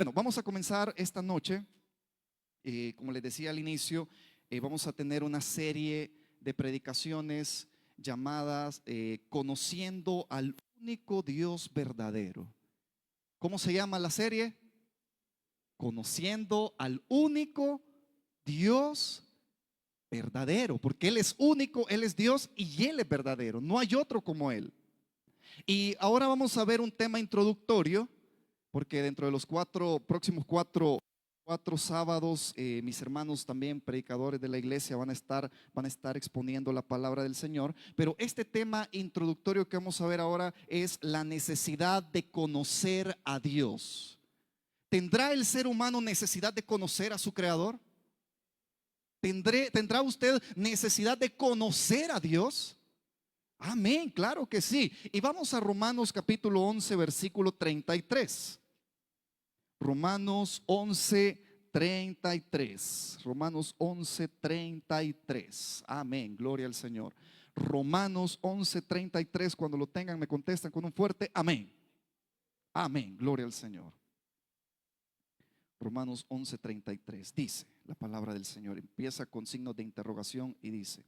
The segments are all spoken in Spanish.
Bueno, vamos a comenzar esta noche. Como les decía al inicio, vamos a tener una serie de predicaciones llamadas Conociendo al único Dios verdadero. ¿Cómo se llama la serie? Conociendo al único Dios verdadero, porque Él es único, Él es Dios y Él es verdadero. No hay otro como Él. Y ahora vamos a ver un tema introductorio, porque dentro de los próximos cuatro sábados, mis hermanos también predicadores de la iglesia van a estar exponiendo la palabra del Señor. Pero este tema introductorio que vamos a ver ahora es la necesidad de conocer a Dios. ¿Tendrá el ser humano necesidad de conocer a su Creador? ¿Tendrá usted necesidad de conocer a Dios? Amén, claro que sí. Y vamos a Romanos capítulo 11, versículo 33. Romanos 11:33. Romanos 11:33. Amén, gloria al Señor. Romanos 11:33. Cuando lo tengan me contestan con un fuerte amén. Amén, gloria al Señor. Romanos 11:33 dice la palabra del Señor. Empieza con signos de interrogación y dice: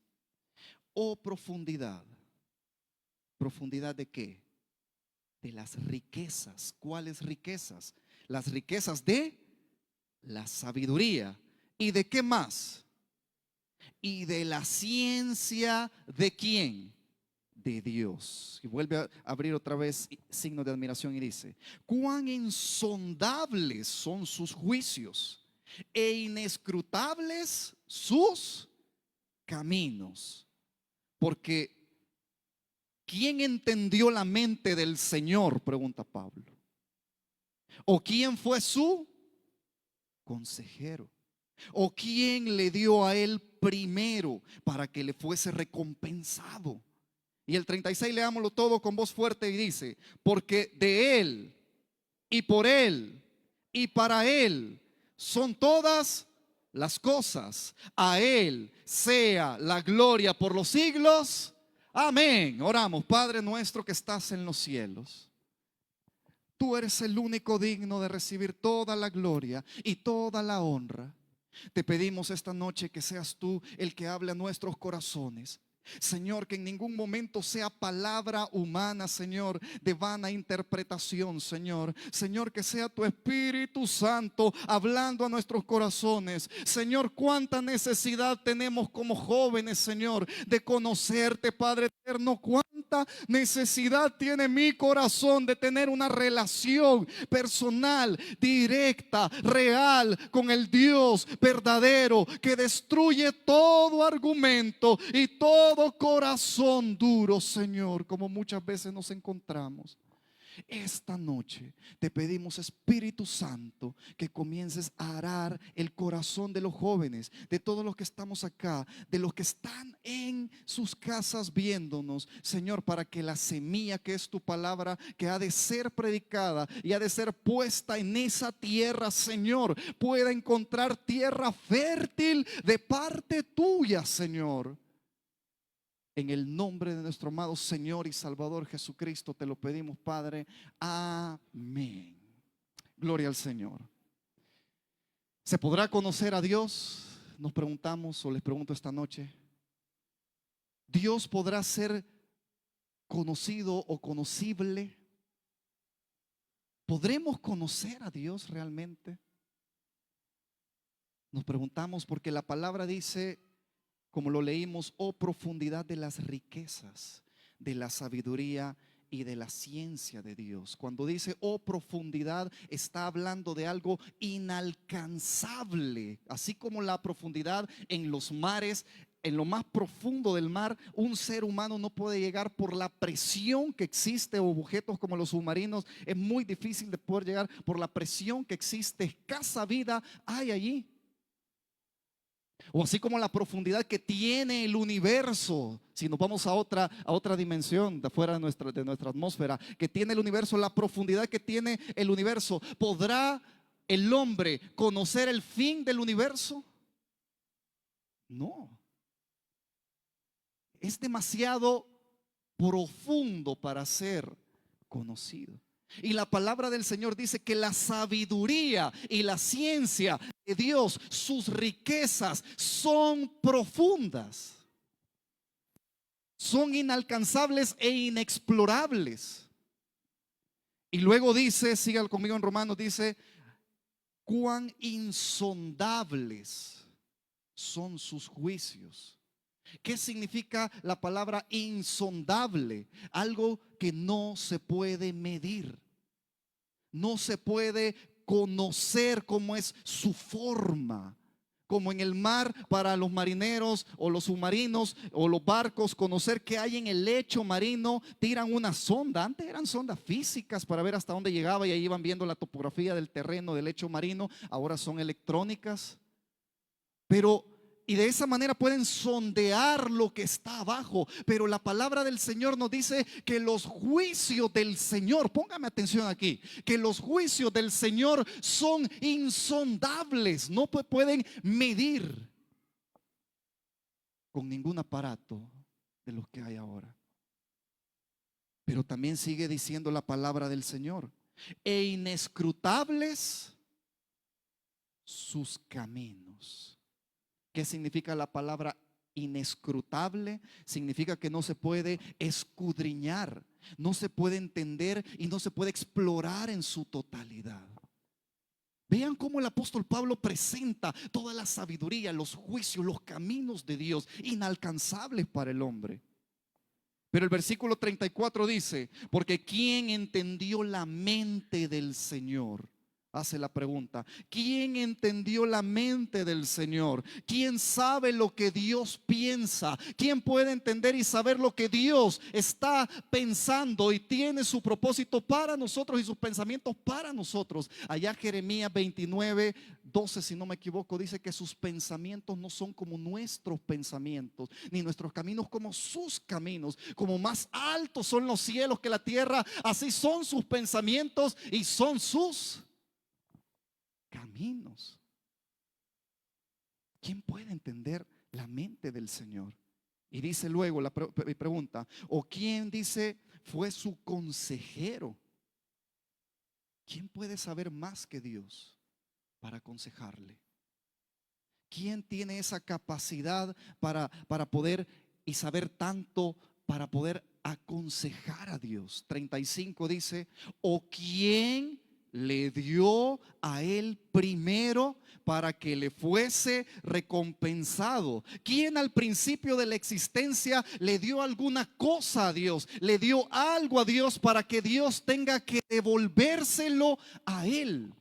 oh profundidad. ¿Profundidad de qué? De las riquezas. ¿Cuáles riquezas? Las riquezas de la sabiduría. ¿Y de qué más? Y de la ciencia de quién? De Dios. Y vuelve a abrir otra vez signo de admiración y dice: cuán insondables son sus juicios e inescrutables sus caminos. Porque ¿quién entendió la mente del Señor? Pregunta Pablo. ¿O quién fue su consejero? ¿O quién le dio a él primero para que le fuese recompensado? Y el 36, leámoslo todo con voz fuerte y dice: porque de él y por él y para él son todas las cosas. A él sea la gloria por los siglos. Amén. Oramos. Padre nuestro que estás en los cielos, tú eres el único digno de recibir toda la gloria y toda la honra. Te pedimos esta noche que seas tú el que hable a nuestros corazones. Señor, que en ningún momento sea palabra humana, Señor, de vana interpretación, Señor. Señor, que sea tu Espíritu Santo hablando a nuestros corazones. Señor, cuánta necesidad tenemos como jóvenes, Señor, de conocerte, Padre eterno. Cuánta necesidad tiene mi corazón de tener una relación personal, directa, real con el Dios verdadero que destruye todo argumento y todo corazón duro, Señor, como muchas veces nos encontramos. Esta noche te pedimos, Espíritu Santo, que comiences a arar el corazón de los jóvenes, de todos los que estamos acá, de los que están en sus casas viéndonos, Señor, para que la semilla que es tu palabra, que ha de ser predicada y ha de ser puesta en esa tierra, Señor, pueda encontrar tierra fértil de parte tuya, Señor. En el nombre de nuestro amado Señor y Salvador Jesucristo te lo pedimos, Padre. Amén. Gloria al Señor. ¿Se podrá conocer a Dios? Nos preguntamos, o les pregunto esta noche. ¿Dios podrá ser conocido o conocible? ¿Podremos conocer a Dios realmente? Nos preguntamos porque la palabra dice, como lo leímos: oh profundidad de las riquezas, de la sabiduría y de la ciencia de Dios. Cuando dice oh profundidad, está hablando de algo inalcanzable. Así como la profundidad en los mares, en lo más profundo del mar, un ser humano no puede llegar por la presión que existe, o objetos como los submarinos, es muy difícil de poder llegar por la presión que existe. Escasa vida hay allí. O así como la profundidad que tiene el universo, si nos vamos a otra dimensión de afuera de nuestra atmósfera, que tiene el universo, la profundidad que tiene el universo. ¿Podrá el hombre conocer el fin del universo? No. Es demasiado profundo para ser conocido. Y la palabra del Señor dice que la sabiduría y la ciencia de Dios, sus riquezas son profundas, son inalcanzables e inexplorables. Y luego dice, siga conmigo en Romanos, dice, cuán insondables son sus juicios. ¿Qué significa la palabra insondable? Algo que no se puede medir, no se puede conocer cómo es su forma. Como en el mar para los marineros o los submarinos o los barcos, conocer qué hay en el lecho marino, tiran una sonda. Antes eran sondas físicas para ver hasta dónde llegaba y ahí iban viendo la topografía del terreno del lecho marino. Ahora son electrónicas. Pero, y de esa manera pueden sondear lo que está abajo. Pero la palabra del Señor nos dice que los juicios del Señor, póngame atención aquí, que los juicios del Señor son insondables, no pueden medir con ningún aparato de los que hay ahora. Pero también sigue diciendo la palabra del Señor, e inescrutables sus caminos. ¿Qué significa la palabra inescrutable? Significa que no se puede escudriñar, no se puede entender y no se puede explorar en su totalidad. Vean cómo el apóstol Pablo presenta toda la sabiduría, los juicios, los caminos de Dios, inalcanzables para el hombre. Pero el versículo 34 dice, porque ¿quién entendió la mente del Señor? Hace la pregunta, ¿quién entendió la mente del Señor? ¿Quién sabe lo que Dios piensa? ¿Quién puede entender y saber lo que Dios está pensando y tiene su propósito para nosotros y sus pensamientos para nosotros? Allá Jeremías 29:12, si no me equivoco, dice que sus pensamientos no son como nuestros pensamientos, ni nuestros caminos como sus caminos. Como más altos son los cielos que la tierra, así son sus pensamientos y son sus caminos. ¿Quién puede entender la mente del Señor? Y dice luego la pregunta, ¿o quién dice fue su consejero? ¿Quién puede saber más que Dios para aconsejarle? ¿Quién tiene esa capacidad para poder y saber tanto para poder aconsejar a Dios? 35 dice, ¿o quién le dio a él primero para que le fuese recompensado? ¿Quién al principio de la existencia le dio alguna cosa a Dios? Le dio algo a Dios para que Dios tenga que devolvérselo a él.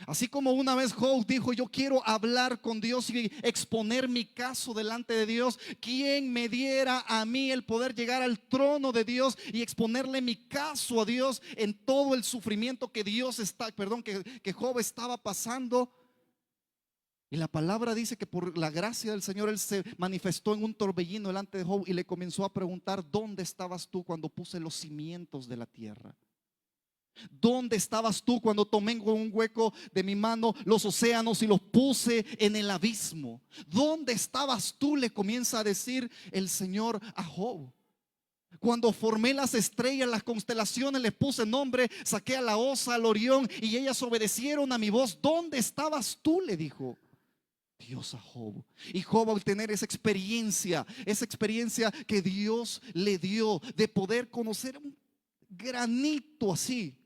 Así como una vez Job dijo, yo quiero hablar con Dios y exponer mi caso delante de Dios. ¿Quién me diera a mí el poder llegar al trono de Dios y exponerle mi caso a Dios en todo el sufrimiento que que Job estaba pasando? Y la palabra dice que por la gracia del Señor él se manifestó en un torbellino delante de Job y le comenzó a preguntar, ¿dónde estabas tú cuando puse los cimientos de la tierra? ¿Dónde estabas tú cuando tomé con un hueco de mi mano los océanos y los puse en el abismo? ¿Dónde estabas tú? Le comienza a decir el Señor a Job. Cuando formé las estrellas, las constelaciones, les puse nombre, saqué a la Osa, al Orión, y ellas obedecieron a mi voz. ¿Dónde estabas tú? Le dijo Dios a Job. Y Job, al tener esa experiencia que Dios le dio de poder conocer un granito así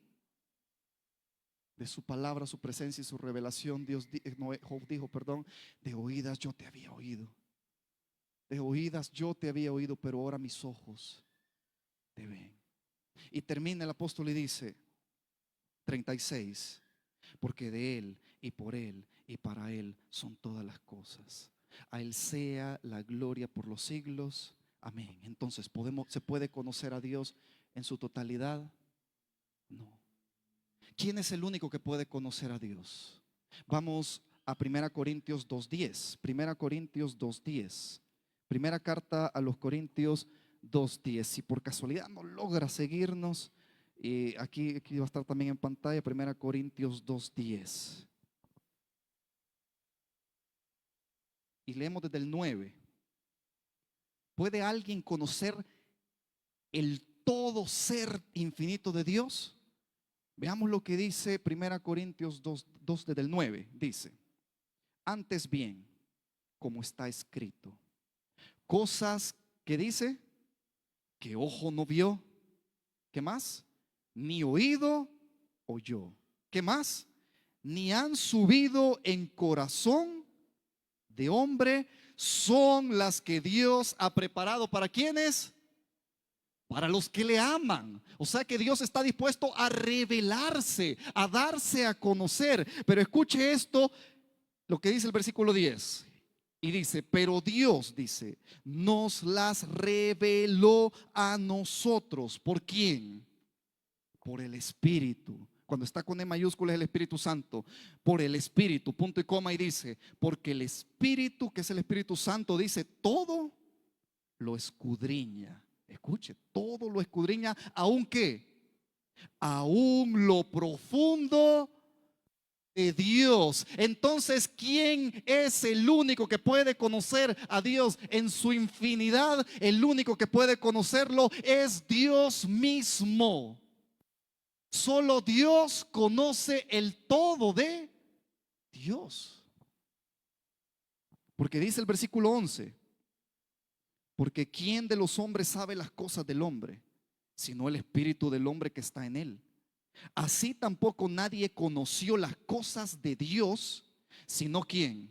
de su palabra, su presencia y su revelación, Job dijo, de oídas yo te había oído. De oídas yo te había oído, pero ahora mis ojos te ven. Y termina el apóstol y dice, 36, porque de Él y por Él y para Él son todas las cosas. A Él sea la gloria por los siglos. Amén. Entonces, ¿se puede conocer a Dios en su totalidad? No. ¿Quién es el único que puede conocer a Dios? Vamos a 1 Corintios 2:10. 1 Corintios 2:10. Primera carta a los Corintios 2:10. Si por casualidad no logra seguirnos, aquí va a estar también en pantalla 1 Corintios 2:10. Y leemos desde el 9. ¿Puede alguien conocer el todo ser infinito de Dios? Veamos lo que dice 1 Corintios 2 desde el 9. Dice: antes bien, como está escrito, cosas que dice que ojo no vio, ¿qué más? Ni oído oyó, ¿qué más? Ni han subido en corazón de hombre, son las que Dios ha preparado. ¿Para quiénes? Para los que le aman. O sea que Dios está dispuesto a revelarse, a darse a conocer. Pero escuche esto, lo que dice el versículo 10. Y dice: pero Dios, dice, nos las reveló a nosotros. ¿Por quién? Por el Espíritu. Cuando está con E mayúscula es el Espíritu Santo. Por el Espíritu, punto y coma, y dice: porque el Espíritu, que es el Espíritu Santo, dice, todo lo escudriña. Escuche, todo lo escudriña, aunque aún lo profundo de Dios. Entonces, ¿quién es el único que puede conocer a Dios en su infinidad? El único que puede conocerlo es Dios mismo. Solo Dios conoce el todo de Dios. Porque dice el versículo 11: porque ¿quién de los hombres sabe las cosas del hombre, sino el espíritu del hombre que está en él? Así tampoco nadie conoció las cosas de Dios, sino ¿quién?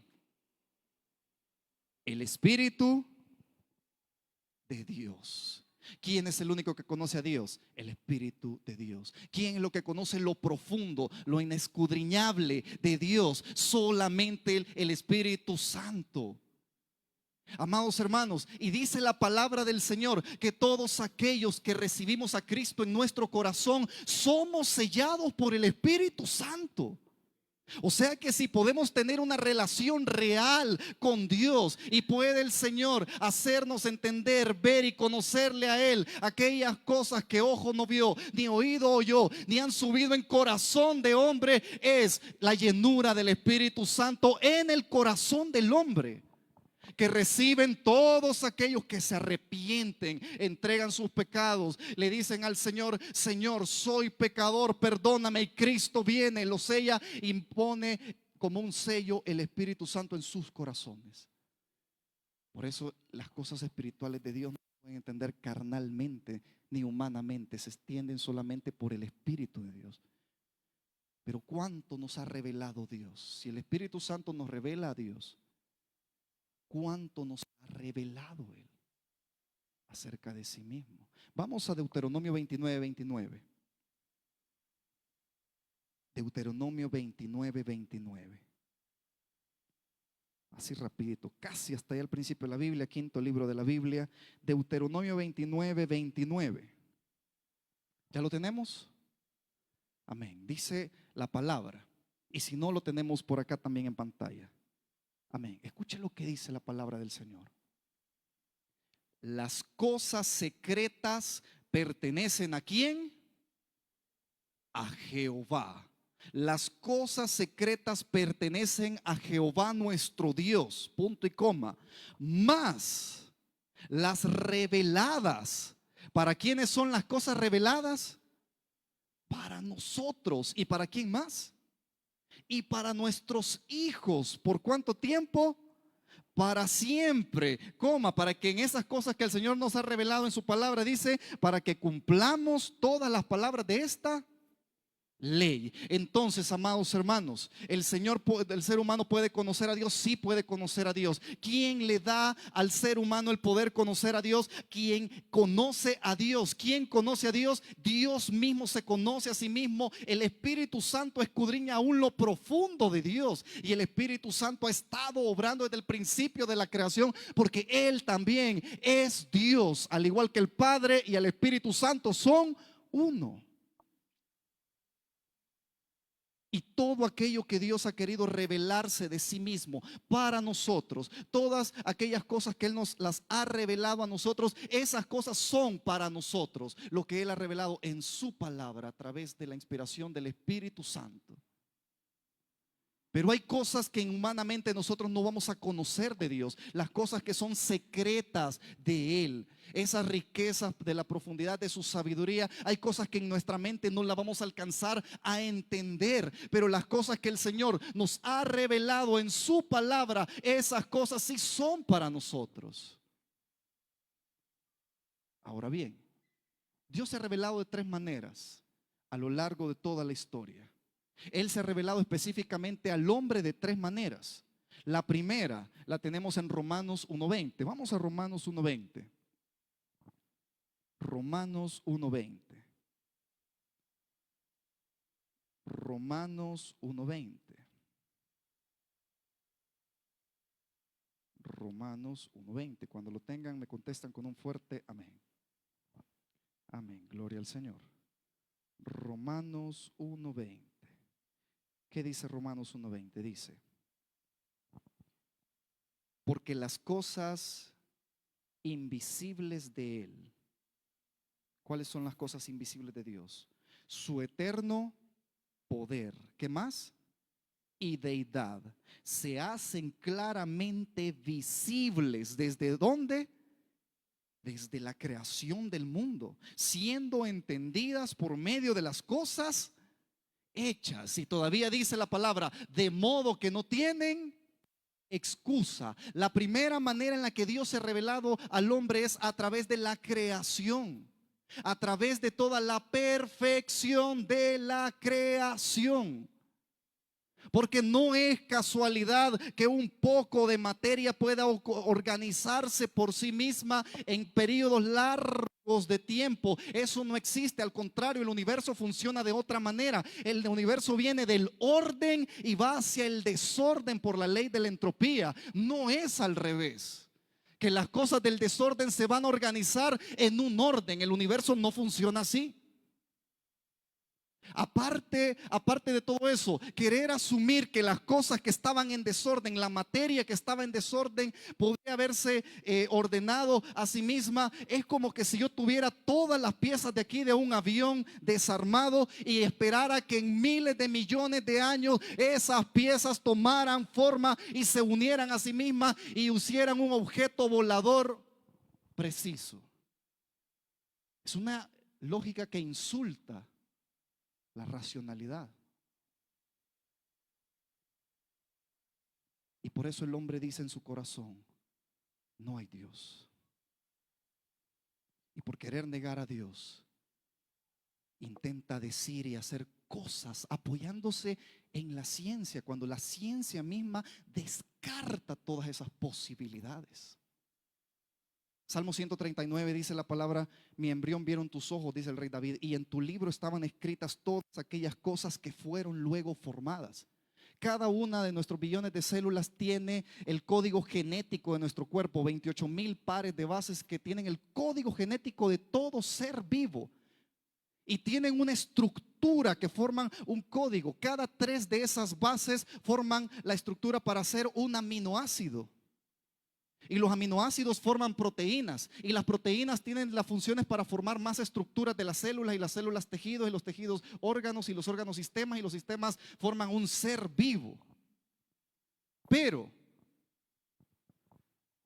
El Espíritu de Dios. ¿Quién es el único que conoce a Dios? El Espíritu de Dios. ¿Quién es lo que conoce lo profundo, lo inescudriñable de Dios? Solamente el Espíritu Santo. Amados hermanos, y dice la palabra del Señor que todos aquellos que recibimos a Cristo en nuestro corazón somos sellados por el Espíritu Santo. O sea que si podemos tener una relación real con Dios, y puede el Señor hacernos entender, ver y conocerle a Él aquellas cosas que ojo no vio, ni oído oyó, ni han subido en corazón de hombre, es la llenura del Espíritu Santo en el corazón del hombre, que reciben todos aquellos que se arrepienten, entregan sus pecados, le dicen al Señor: Señor, soy pecador, perdóname. Y Cristo viene, lo sella, impone como un sello el Espíritu Santo en sus corazones. Por eso las cosas espirituales de Dios no se pueden entender carnalmente ni humanamente, se extienden solamente por el Espíritu de Dios. Pero ¿cuánto nos ha revelado Dios? Si el Espíritu Santo nos revela a Dios, ¿cuánto nos ha revelado Él acerca de sí mismo? Vamos a Deuteronomio 29:29. Deuteronomio 29:29. Así rapidito, casi hasta ahí al principio de la Biblia, quinto libro de la Biblia. Deuteronomio 29:29. ¿Ya lo tenemos? Amén. Dice la palabra. Y si no, lo tenemos por acá también en pantalla. Amén. Escuche lo que dice la palabra del Señor. Las cosas secretas pertenecen ¿a quién? A Jehová. Las cosas secretas pertenecen a Jehová nuestro Dios. Punto y coma. Mas las reveladas, ¿para quiénes son las cosas reveladas? Para nosotros. ¿Y para quién más? Y para nuestros hijos. ¿Por cuánto tiempo? Para siempre, para que en esas cosas que el Señor nos ha revelado en su palabra, dice, para que cumplamos todas las palabras de esta ley. Entonces, amados hermanos, el ser humano puede conocer a Dios. Sí puede conocer a Dios. ¿Quién le da al ser humano el poder conocer a Dios? ¿Quién conoce a Dios? ¿Quién conoce a Dios? Dios mismo se conoce a sí mismo. El Espíritu Santo escudriña aún lo profundo de Dios, y el Espíritu Santo ha estado obrando desde el principio de la creación, porque Él también es Dios, al igual que el Padre y el Espíritu Santo son uno. Y todo aquello que Dios ha querido revelarse de sí mismo para nosotros, todas aquellas cosas que Él nos las ha revelado a nosotros, esas cosas son para nosotros lo que Él ha revelado en su palabra a través de la inspiración del Espíritu Santo. Pero hay cosas que humanamente nosotros no vamos a conocer de Dios, las cosas que son secretas de Él, esas riquezas de la profundidad de su sabiduría. Hay cosas que en nuestra mente no las vamos a alcanzar a entender, pero las cosas que el Señor nos ha revelado en su palabra, esas cosas sí son para nosotros. Ahora bien, Dios se ha revelado de tres maneras a lo largo de toda la historia. Él se ha revelado específicamente al hombre de tres maneras. La primera la tenemos en Romanos 1:20. Vamos a Romanos 1:20. Romanos 1:20. Romanos 1:20. Romanos 1:20. Cuando lo tengan me contestan con un fuerte amén. Amén, gloria al Señor. Romanos 1:20. ¿Qué dice Romanos 1:20? Dice: porque las cosas invisibles de Él. ¿Cuáles son las cosas invisibles de Dios? Su eterno poder. ¿Qué más? Y deidad se hacen claramente visibles. ¿Desde dónde? Desde la creación del mundo, siendo entendidas por medio de las cosas hechas. Y todavía dice la palabra, de modo que no tienen excusa. La primera manera en la que Dios se ha revelado al hombre es a través de la creación, a través de toda la perfección de la creación. Porque no es casualidad que un poco de materia pueda organizarse por sí misma en periodos largos de tiempo. Eso no existe, al contrario, el universo funciona de otra manera. El universo viene del orden y va hacia el desorden por la ley de la entropía. No es al revés, que las cosas del desorden se van a organizar en un orden. El universo no funciona así. Aparte de todo eso, querer asumir que las cosas que estaban en desorden, la materia que estaba en desorden, podría haberse ordenado a sí misma, es como que si yo tuviera todas las piezas de aquí de un avión desarmado y esperara que en miles de millones de años esas piezas tomaran forma y se unieran a sí mismas y hicieran un objeto volador preciso. Es una lógica que insulta la racionalidad. Y por eso el hombre dice en su corazón, no hay Dios. Y por querer negar a Dios, intenta decir y hacer cosas apoyándose en la ciencia, cuando la ciencia misma descarta todas esas posibilidades. Salmo 139 dice la palabra, mi embrión vieron tus ojos, dice el rey David, y en tu libro estaban escritas todas aquellas cosas que fueron luego formadas. Cada una de nuestros billones de células tiene el código genético de nuestro cuerpo, 28,000 pares de bases que tienen el código genético de todo ser vivo. Y tienen una estructura que forman un código. Cada 3 de esas bases forman la estructura para hacer un aminoácido. Y los aminoácidos forman proteínas, y las proteínas tienen las funciones para formar más estructuras de las células, y las células tejidos, y los tejidos órganos, y los órganos sistemas, y los sistemas forman un ser vivo. Pero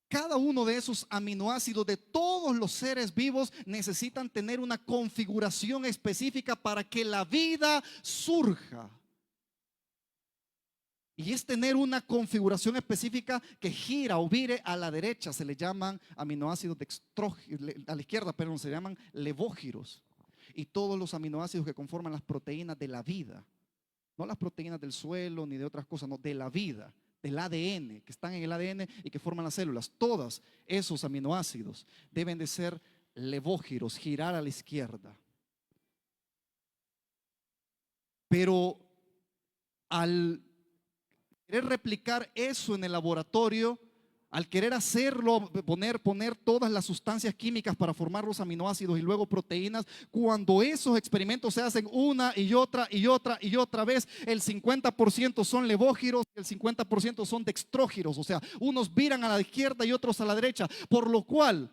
cada uno de esos aminoácidos de todos los seres vivos necesitan tener una configuración específica para que la vida surja. Y es tener una configuración específica que gira o vire a la derecha. Se le llaman aminoácidos a la izquierda, pero se llaman levógiros. Y todos los aminoácidos que conforman las proteínas de la vida, no las proteínas del suelo ni de otras cosas, no, de la vida, del ADN, que están en el ADN y que forman las células. Todos esos aminoácidos deben de ser levógiros, girar a la izquierda. Pero al querer replicar eso en el laboratorio, al querer hacerlo, poner todas las sustancias químicas para formar los aminoácidos y luego proteínas, cuando esos experimentos se hacen una y otra y otra y otra vez, el 50% son levógiros y el 50% son dextrógiros, o sea, unos viran a la izquierda y otros a la derecha, por lo cual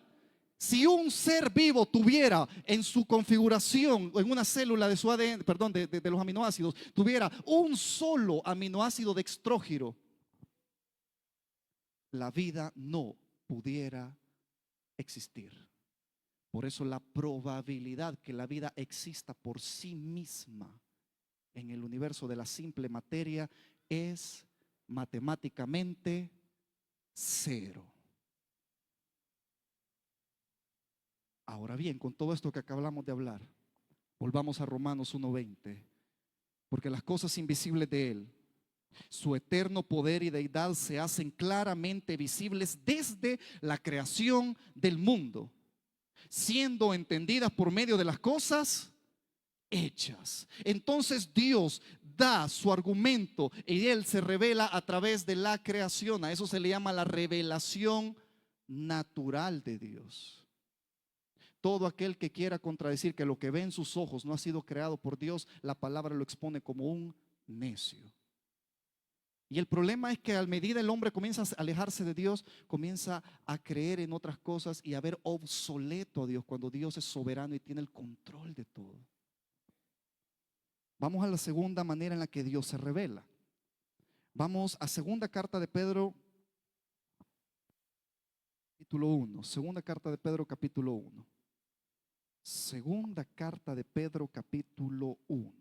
Si un ser vivo tuviera en su configuración, en una célula de su ADN, perdón, de los aminoácidos, tuviera un solo aminoácido dextrógiro, la vida no pudiera existir. Por eso la probabilidad que la vida exista por sí misma en el universo de la simple materia es matemáticamente cero. Ahora bien, con todo esto que acabamos de hablar, volvamos a Romanos 1:20, porque las cosas invisibles de Él, su eterno poder y deidad, se hacen claramente visibles desde la creación del mundo, siendo entendidas por medio de las cosas hechas. Entonces Dios da su argumento y Él se revela a través de la creación. A eso se le llama la revelación natural de Dios. Todo aquel que quiera contradecir que lo que ve en sus ojos no ha sido creado por Dios, la palabra lo expone como un necio. Y el problema es que a medida el hombre comienza a alejarse de Dios, comienza a creer en otras cosas y a ver obsoleto a Dios, cuando Dios es soberano y tiene el control de todo. Vamos a la segunda manera en la que Dios se revela. Vamos a segunda carta de Pedro, capítulo 1. Segunda carta de Pedro, capítulo 1. Segunda carta de Pedro, capítulo 1.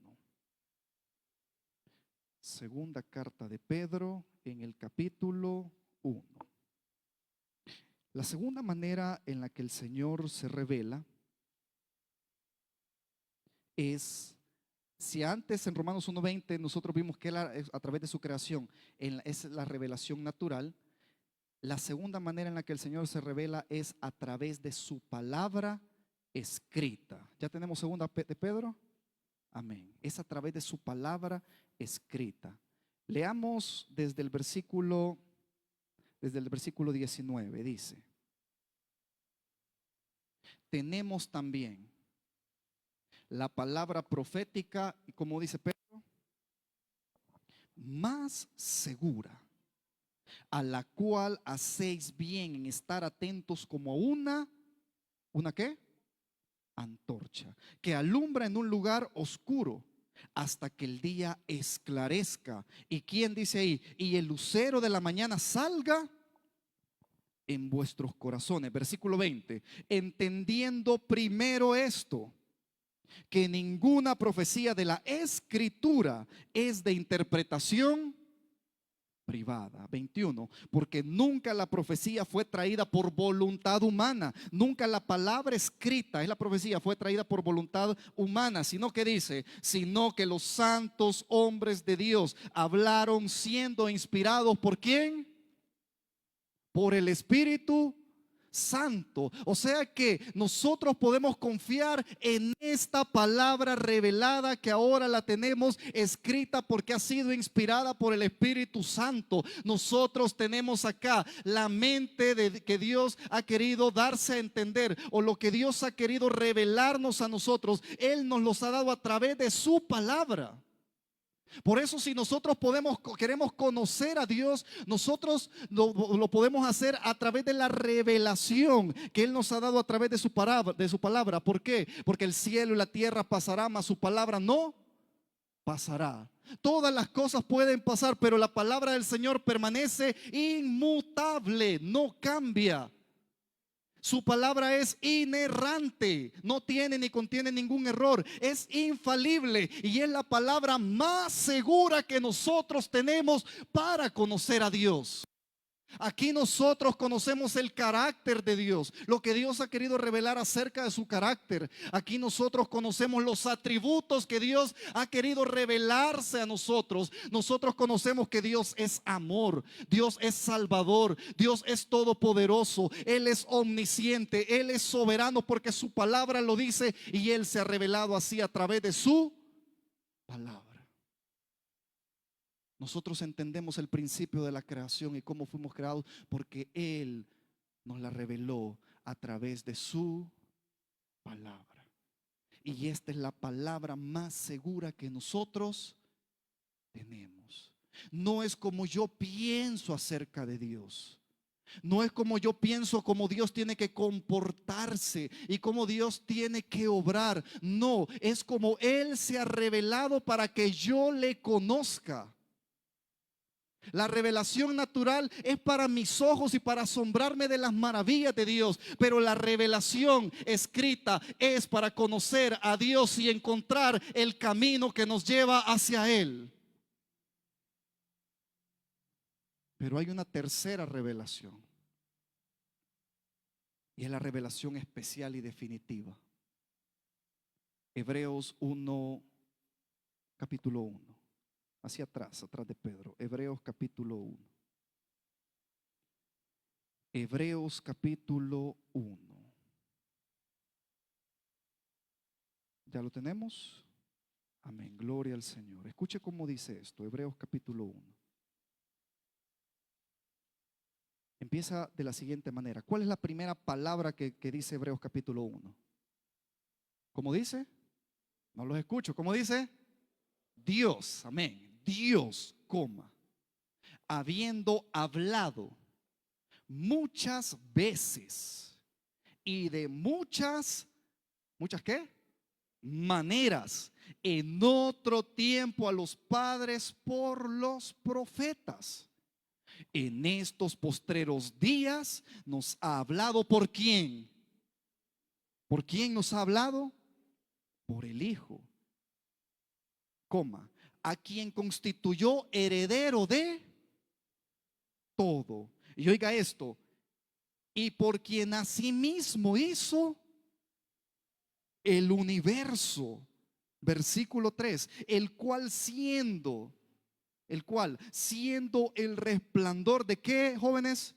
Segunda carta de Pedro, en el capítulo 1. La segunda manera en la que el Señor se revela es, si antes en Romanos 1:20 nosotros vimos que Él a través de su creación es la revelación natural, la segunda manera en la que el Señor se revela es a través de su palabra escrita. ¿Ya tenemos segunda de Pedro? Amén. Es a través de su palabra escrita. Leamos desde el versículo 19. Dice: tenemos también la palabra profética, y como dice Pedro, más segura, a la cual hacéis bien en estar atentos como ¿una qué? Antorcha, que alumbra en un lugar oscuro hasta que el día esclarezca. ¿Y quién dice ahí? Y el lucero de la mañana salga en vuestros corazones. Versículo 20. Entendiendo primero esto, que ninguna profecía de la Escritura es de interpretación privada. 21. Porque nunca la profecía fue traída por voluntad humana. Nunca la palabra escrita, es la profecía, fue traída por voluntad humana. Sino que dice, sino que los santos hombres de Dios hablaron siendo inspirados ¿por quién? Por el Espíritu Santo. O sea que nosotros podemos confiar en esta palabra revelada, que ahora la tenemos escrita porque ha sido inspirada por el Espíritu Santo. Nosotros tenemos acá la mente de que Dios ha querido darse a entender, o lo que Dios ha querido revelarnos a nosotros. Él nos los ha dado a través de su palabra. Por eso, si nosotros queremos conocer a Dios, nosotros lo podemos hacer a través de la revelación que Él nos ha dado a través de su palabra. ¿Por qué? Porque el cielo y la tierra pasarán, mas su palabra no pasará. Todas las cosas pueden pasar, pero la palabra del Señor permanece inmutable, no cambia. Su palabra es inerrante, no tiene ni contiene ningún error, es infalible y es la palabra más segura que nosotros tenemos para conocer a Dios. Aquí nosotros conocemos el carácter de Dios, lo que Dios ha querido revelar acerca de su carácter. Aquí nosotros conocemos los atributos que Dios ha querido revelarse a nosotros. Nosotros conocemos que Dios es amor, Dios es salvador, Dios es todopoderoso, Él es omnisciente, Él es soberano porque su palabra lo dice y Él se ha revelado así a través de su palabra. Nosotros entendemos el principio de la creación y cómo fuimos creados porque Él nos la reveló a través de su palabra. Y esta es la palabra más segura que nosotros tenemos. No es como yo pienso acerca de Dios. No es como yo pienso, como Dios tiene que comportarse y como Dios tiene que obrar. No, es como Él se ha revelado para que yo le conozca. La revelación natural es para mis ojos y para asombrarme de las maravillas de Dios. Pero la revelación escrita es para conocer a Dios y encontrar el camino que nos lleva hacia Él. Pero hay una tercera revelación. Y es la revelación especial y definitiva. Hebreos 1, capítulo 1. Hacia atrás, atrás de Pedro. Hebreos capítulo 1. Hebreos capítulo 1. ¿Ya lo tenemos? Amén, gloria al Señor. Escuche cómo dice esto, Hebreos capítulo 1. Empieza de la siguiente manera. ¿Cuál es la primera palabra que dice Hebreos capítulo 1? ¿Cómo dice? No los escucho. ¿Cómo dice? Dios, amén. Dios, coma, habiendo hablado muchas veces y de ¿muchas qué? Maneras en otro tiempo a los padres por los profetas. En estos postreros días nos ha hablado ¿por quién? ¿Por quién nos ha hablado? Por el Hijo, coma, a quien constituyó heredero de todo. Y oiga esto, y por quien asimismo hizo el universo. Versículo 3, el cual siendo el resplandor de ¿qué, jóvenes?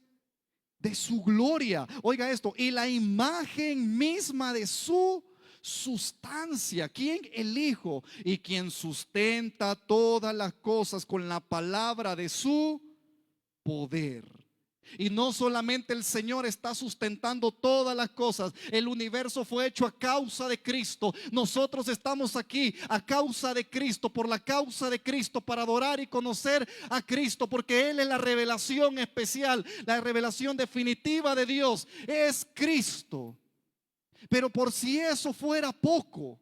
De su gloria. Oiga esto, y la imagen misma de su sustancia. ¿Quién? El Hijo. Y quien sustenta todas las cosas con la palabra de su poder. Y no solamente el Señor está sustentando todas las cosas. El universo fue hecho a causa de Cristo. Nosotros estamos aquí a causa de Cristo, por la causa de Cristo, para adorar y conocer a Cristo, porque Él es la revelación especial, la revelación definitiva de Dios. Es Cristo. Pero por si eso fuera poco,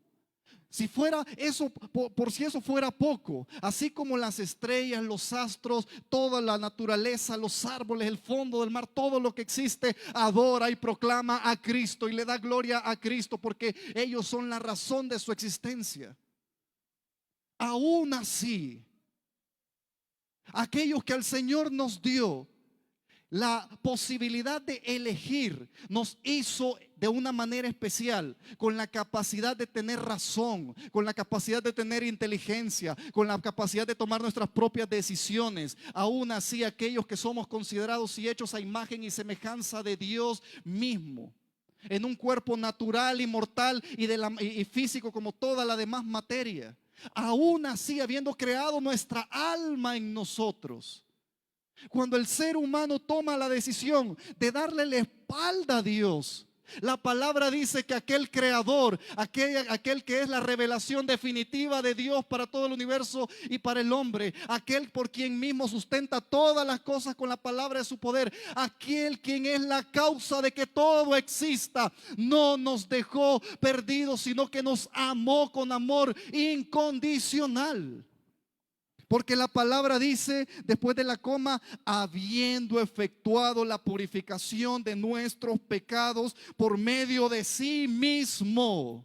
si fuera eso, por si eso fuera poco, así como las estrellas, los astros, toda la naturaleza, los árboles, el fondo del mar, todo lo que existe, adora y proclama a Cristo y le da gloria a Cristo, porque ellos son la razón de su existencia. Aún así, aquellos que el Señor nos dio la posibilidad de elegir, nos hizo de una manera especial, con la capacidad de tener razón, con la capacidad de tener inteligencia, con la capacidad de tomar nuestras propias decisiones. Aún así, aquellos que somos considerados y hechos a imagen y semejanza de Dios mismo, en un cuerpo natural y mortal y físico como toda la demás materia, aún así, habiendo creado nuestra alma en nosotros, cuando el ser humano toma la decisión de darle la espalda a Dios, la palabra dice que aquel creador, aquel que es la revelación definitiva de Dios para todo el universo y para el hombre, aquel por quien mismo sustenta todas las cosas con la palabra de su poder, aquel quien es la causa de que todo exista, no nos dejó perdidos, sino que nos amó con amor incondicional. Porque la palabra dice, después de la coma, habiendo efectuado la purificación de nuestros pecados por medio de sí mismo.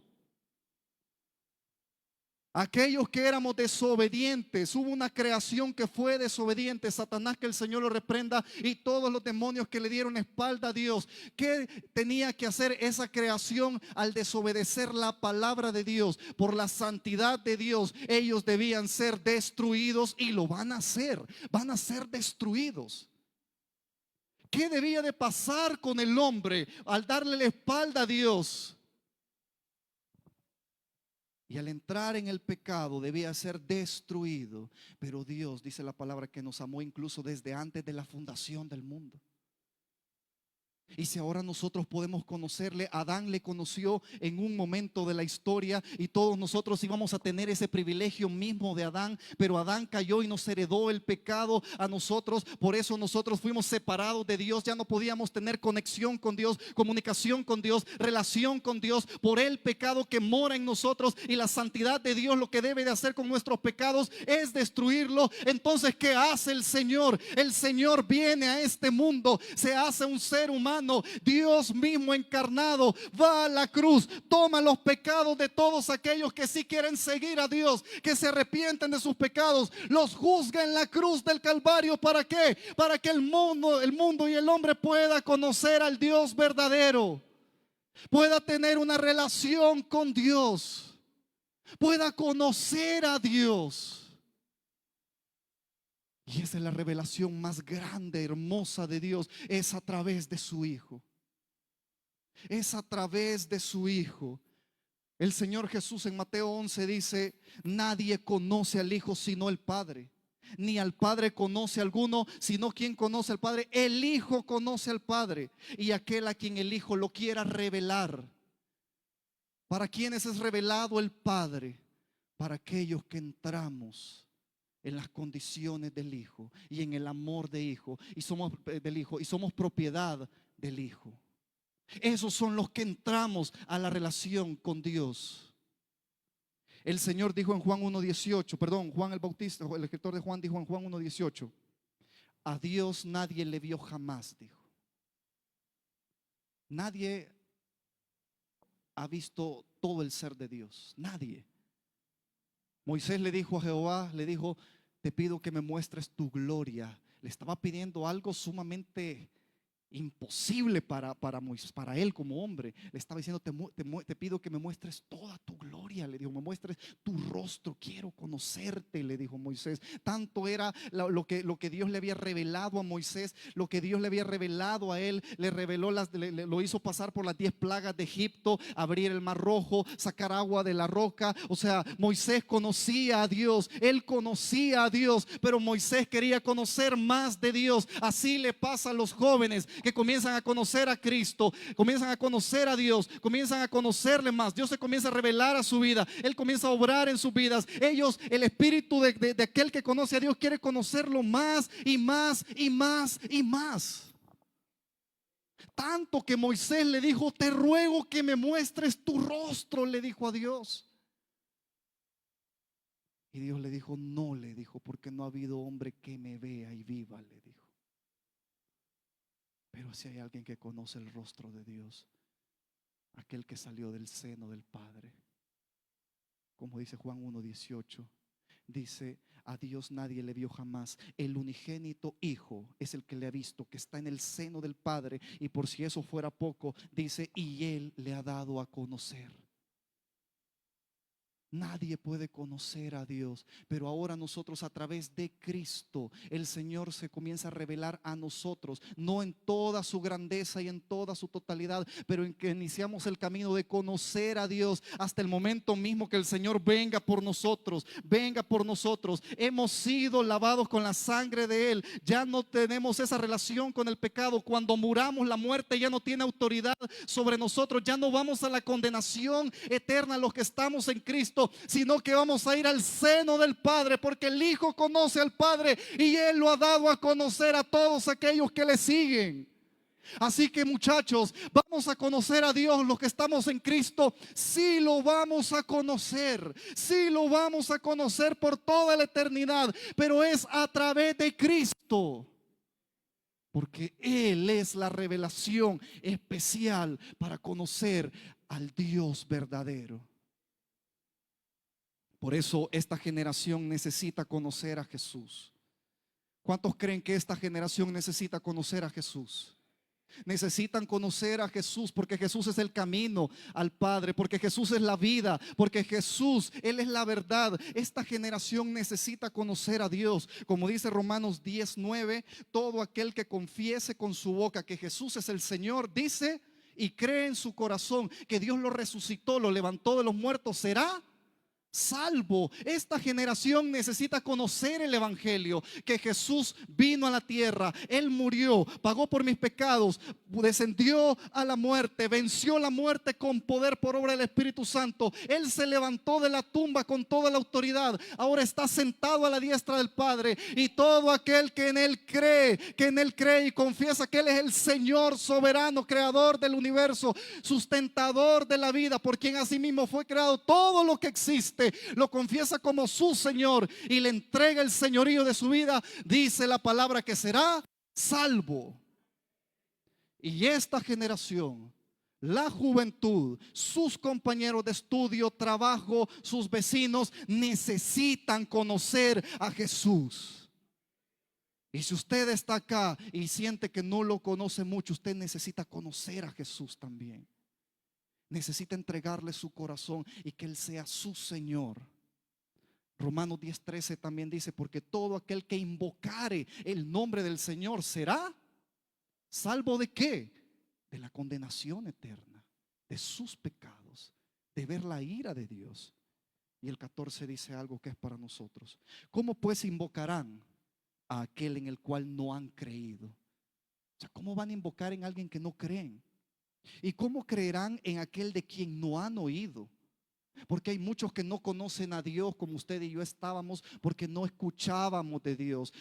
Aquellos que éramos desobedientes, hubo una creación que fue desobediente, Satanás, que el Señor lo reprenda, y todos los demonios que le dieron espalda a Dios. ¿Qué tenía que hacer esa creación al desobedecer la palabra de Dios? Por la santidad de Dios, ellos debían ser destruidos y lo van a ser destruidos. ¿Qué debía de pasar con el hombre al darle la espalda a Dios? Y al entrar en el pecado debía ser destruido. Pero Dios, dice la palabra, que nos amó incluso desde antes de la fundación del mundo. Y si ahora nosotros podemos conocerle, Adán le conoció en un momento de la historia y todos nosotros íbamos a tener ese privilegio mismo de Adán, pero Adán cayó y nos heredó el pecado a nosotros. Por eso nosotros fuimos separados de Dios, ya no podíamos tener conexión con Dios, comunicación con Dios, relación con Dios, por el pecado que mora en nosotros. Y la santidad de Dios lo que debe de hacer con nuestros pecados es destruirlo. Entonces, ¿qué hace el Señor? El Señor viene a este mundo, se hace un ser humano. Dios mismo encarnado va a la cruz, toma los pecados de todos aquellos que sí quieren seguir a Dios, que se arrepienten de sus pecados, los juzga en la cruz del Calvario. ¿Para qué? Para que el mundo y el hombre pueda conocer al Dios verdadero, pueda tener una relación con Dios, pueda conocer a Dios. Y esa es la revelación más grande, hermosa de Dios. Es a través de su Hijo. Es a través de su Hijo. El Señor Jesús en Mateo 11 dice: nadie conoce al Hijo sino el Padre, ni al Padre conoce alguno sino quien conoce al Padre. El Hijo conoce al Padre y aquel a quien el Hijo lo quiera revelar. ¿Para quiénes es revelado el Padre? Para aquellos que entramos en las condiciones del Hijo y en el amor de Hijo, y somos del Hijo y somos propiedad del Hijo. Esos son los que entramos a la relación con Dios. El Señor dijo en Juan 1:18, perdón, Juan el Bautista, el escritor de Juan dijo en Juan 1:18: a Dios nadie le vio jamás, dijo. Nadie ha visto todo el ser de Dios, nadie. Moisés le dijo a Jehová, le dijo: te pido que me muestres tu gloria. Le estaba pidiendo algo sumamente imposible para él como hombre. Le estaba diciendo: te pido que me muestres toda tu gloria. Le dijo: me muestres tu rostro, quiero conocerte, le dijo Moisés. Tanto era lo que Dios le había revelado a Moisés, lo que Dios le había revelado a él. Le reveló, lo hizo pasar por las 10 plagas de Egipto, abrir el mar rojo, sacar agua de la roca. O sea, Moisés conocía a Dios, él conocía a Dios, pero Moisés quería conocer más de Dios. Así le pasa a los jóvenes que comienzan a conocer a Cristo, comienzan a conocer a Dios, comienzan a conocerle más. Dios se comienza a revelar a su vida, Él comienza a obrar en sus vidas. Ellos, el espíritu de aquel que conoce a Dios quiere conocerlo más y más y más y más. Tanto que Moisés le dijo: te ruego que me muestres tu rostro, le dijo a Dios. Y Dios le dijo: no, le dijo, porque no ha habido hombre que me vea y viva, le dijo. Pero si hay alguien que conoce el rostro de Dios, aquel que salió del seno del Padre, como dice Juan 1:18, dice: a Dios nadie le vio jamás, el unigénito Hijo es el que le ha visto, que está en el seno del Padre. Y por si eso fuera poco, dice: y Él le ha dado a conocer. Nadie puede conocer a Dios, pero ahora nosotros, a través de Cristo, el Señor se comienza a revelar a nosotros, no en toda su grandeza y en toda su totalidad, pero en que iniciamos el camino de conocer a Dios hasta el momento mismo que el Señor venga por nosotros, venga por nosotros. Hemos sido lavados con la sangre de Él, ya no tenemos esa relación con el pecado. Cuando muramos, la muerte ya no tiene autoridad sobre nosotros, ya no vamos a la condenación eterna los que estamos en Cristo, sino que vamos a ir al seno del Padre, porque el Hijo conoce al Padre y Él lo ha dado a conocer a todos aquellos que le siguen. Así que, muchachos, vamos a conocer a Dios. Los que estamos en Cristo, sí lo vamos a conocer, sí lo vamos a conocer por toda la eternidad, pero es a través de Cristo, porque Él es la revelación especial para conocer al Dios verdadero. Por eso esta generación necesita conocer a Jesús. ¿Cuántos creen que esta generación necesita conocer a Jesús? Necesitan conocer a Jesús, porque Jesús es el camino al Padre, porque Jesús es la vida, porque Jesús, Él es la verdad. Esta generación necesita conocer a Dios. Como dice Romanos 10:9, todo aquel que confiese con su boca que Jesús es el Señor, dice, y cree en su corazón que Dios lo resucitó, lo levantó de los muertos, será salvo. Esta generación necesita conocer el evangelio, que Jesús vino a la tierra, Él murió, pagó por mis pecados, descendió a la muerte, venció la muerte con poder por obra del Espíritu Santo. Él se levantó de la tumba con toda la autoridad. Ahora está sentado a la diestra del Padre. Y todo aquel que en Él cree y confiesa que Él es el Señor soberano, creador del universo, sustentador de la vida, por quien asimismo fue creado todo lo que existe, lo confiesa como su Señor y le entrega el señorío de su vida, dice la palabra que será salvo. Y esta generación, la juventud, sus compañeros de estudio, trabajo, sus vecinos, necesitan conocer a Jesús. Y si usted está acá y siente que no lo conoce mucho, usted necesita conocer a Jesús también. Necesita entregarle su corazón y que Él sea su Señor. Romanos 10:13 también dice: porque todo aquel que invocare el nombre del Señor será salvo. ¿De qué? De la condenación eterna, de sus pecados, de ver la ira de Dios. Y el 14 dice algo que es para nosotros: ¿cómo pues invocarán a aquel en el cual no han creído? O sea, ¿cómo van a invocar en alguien que no creen? ¿Y cómo creerán en aquel de quien no han oído? Porque hay muchos que no conocen a Dios como usted y yo estábamos, porque no escuchábamos de Dios,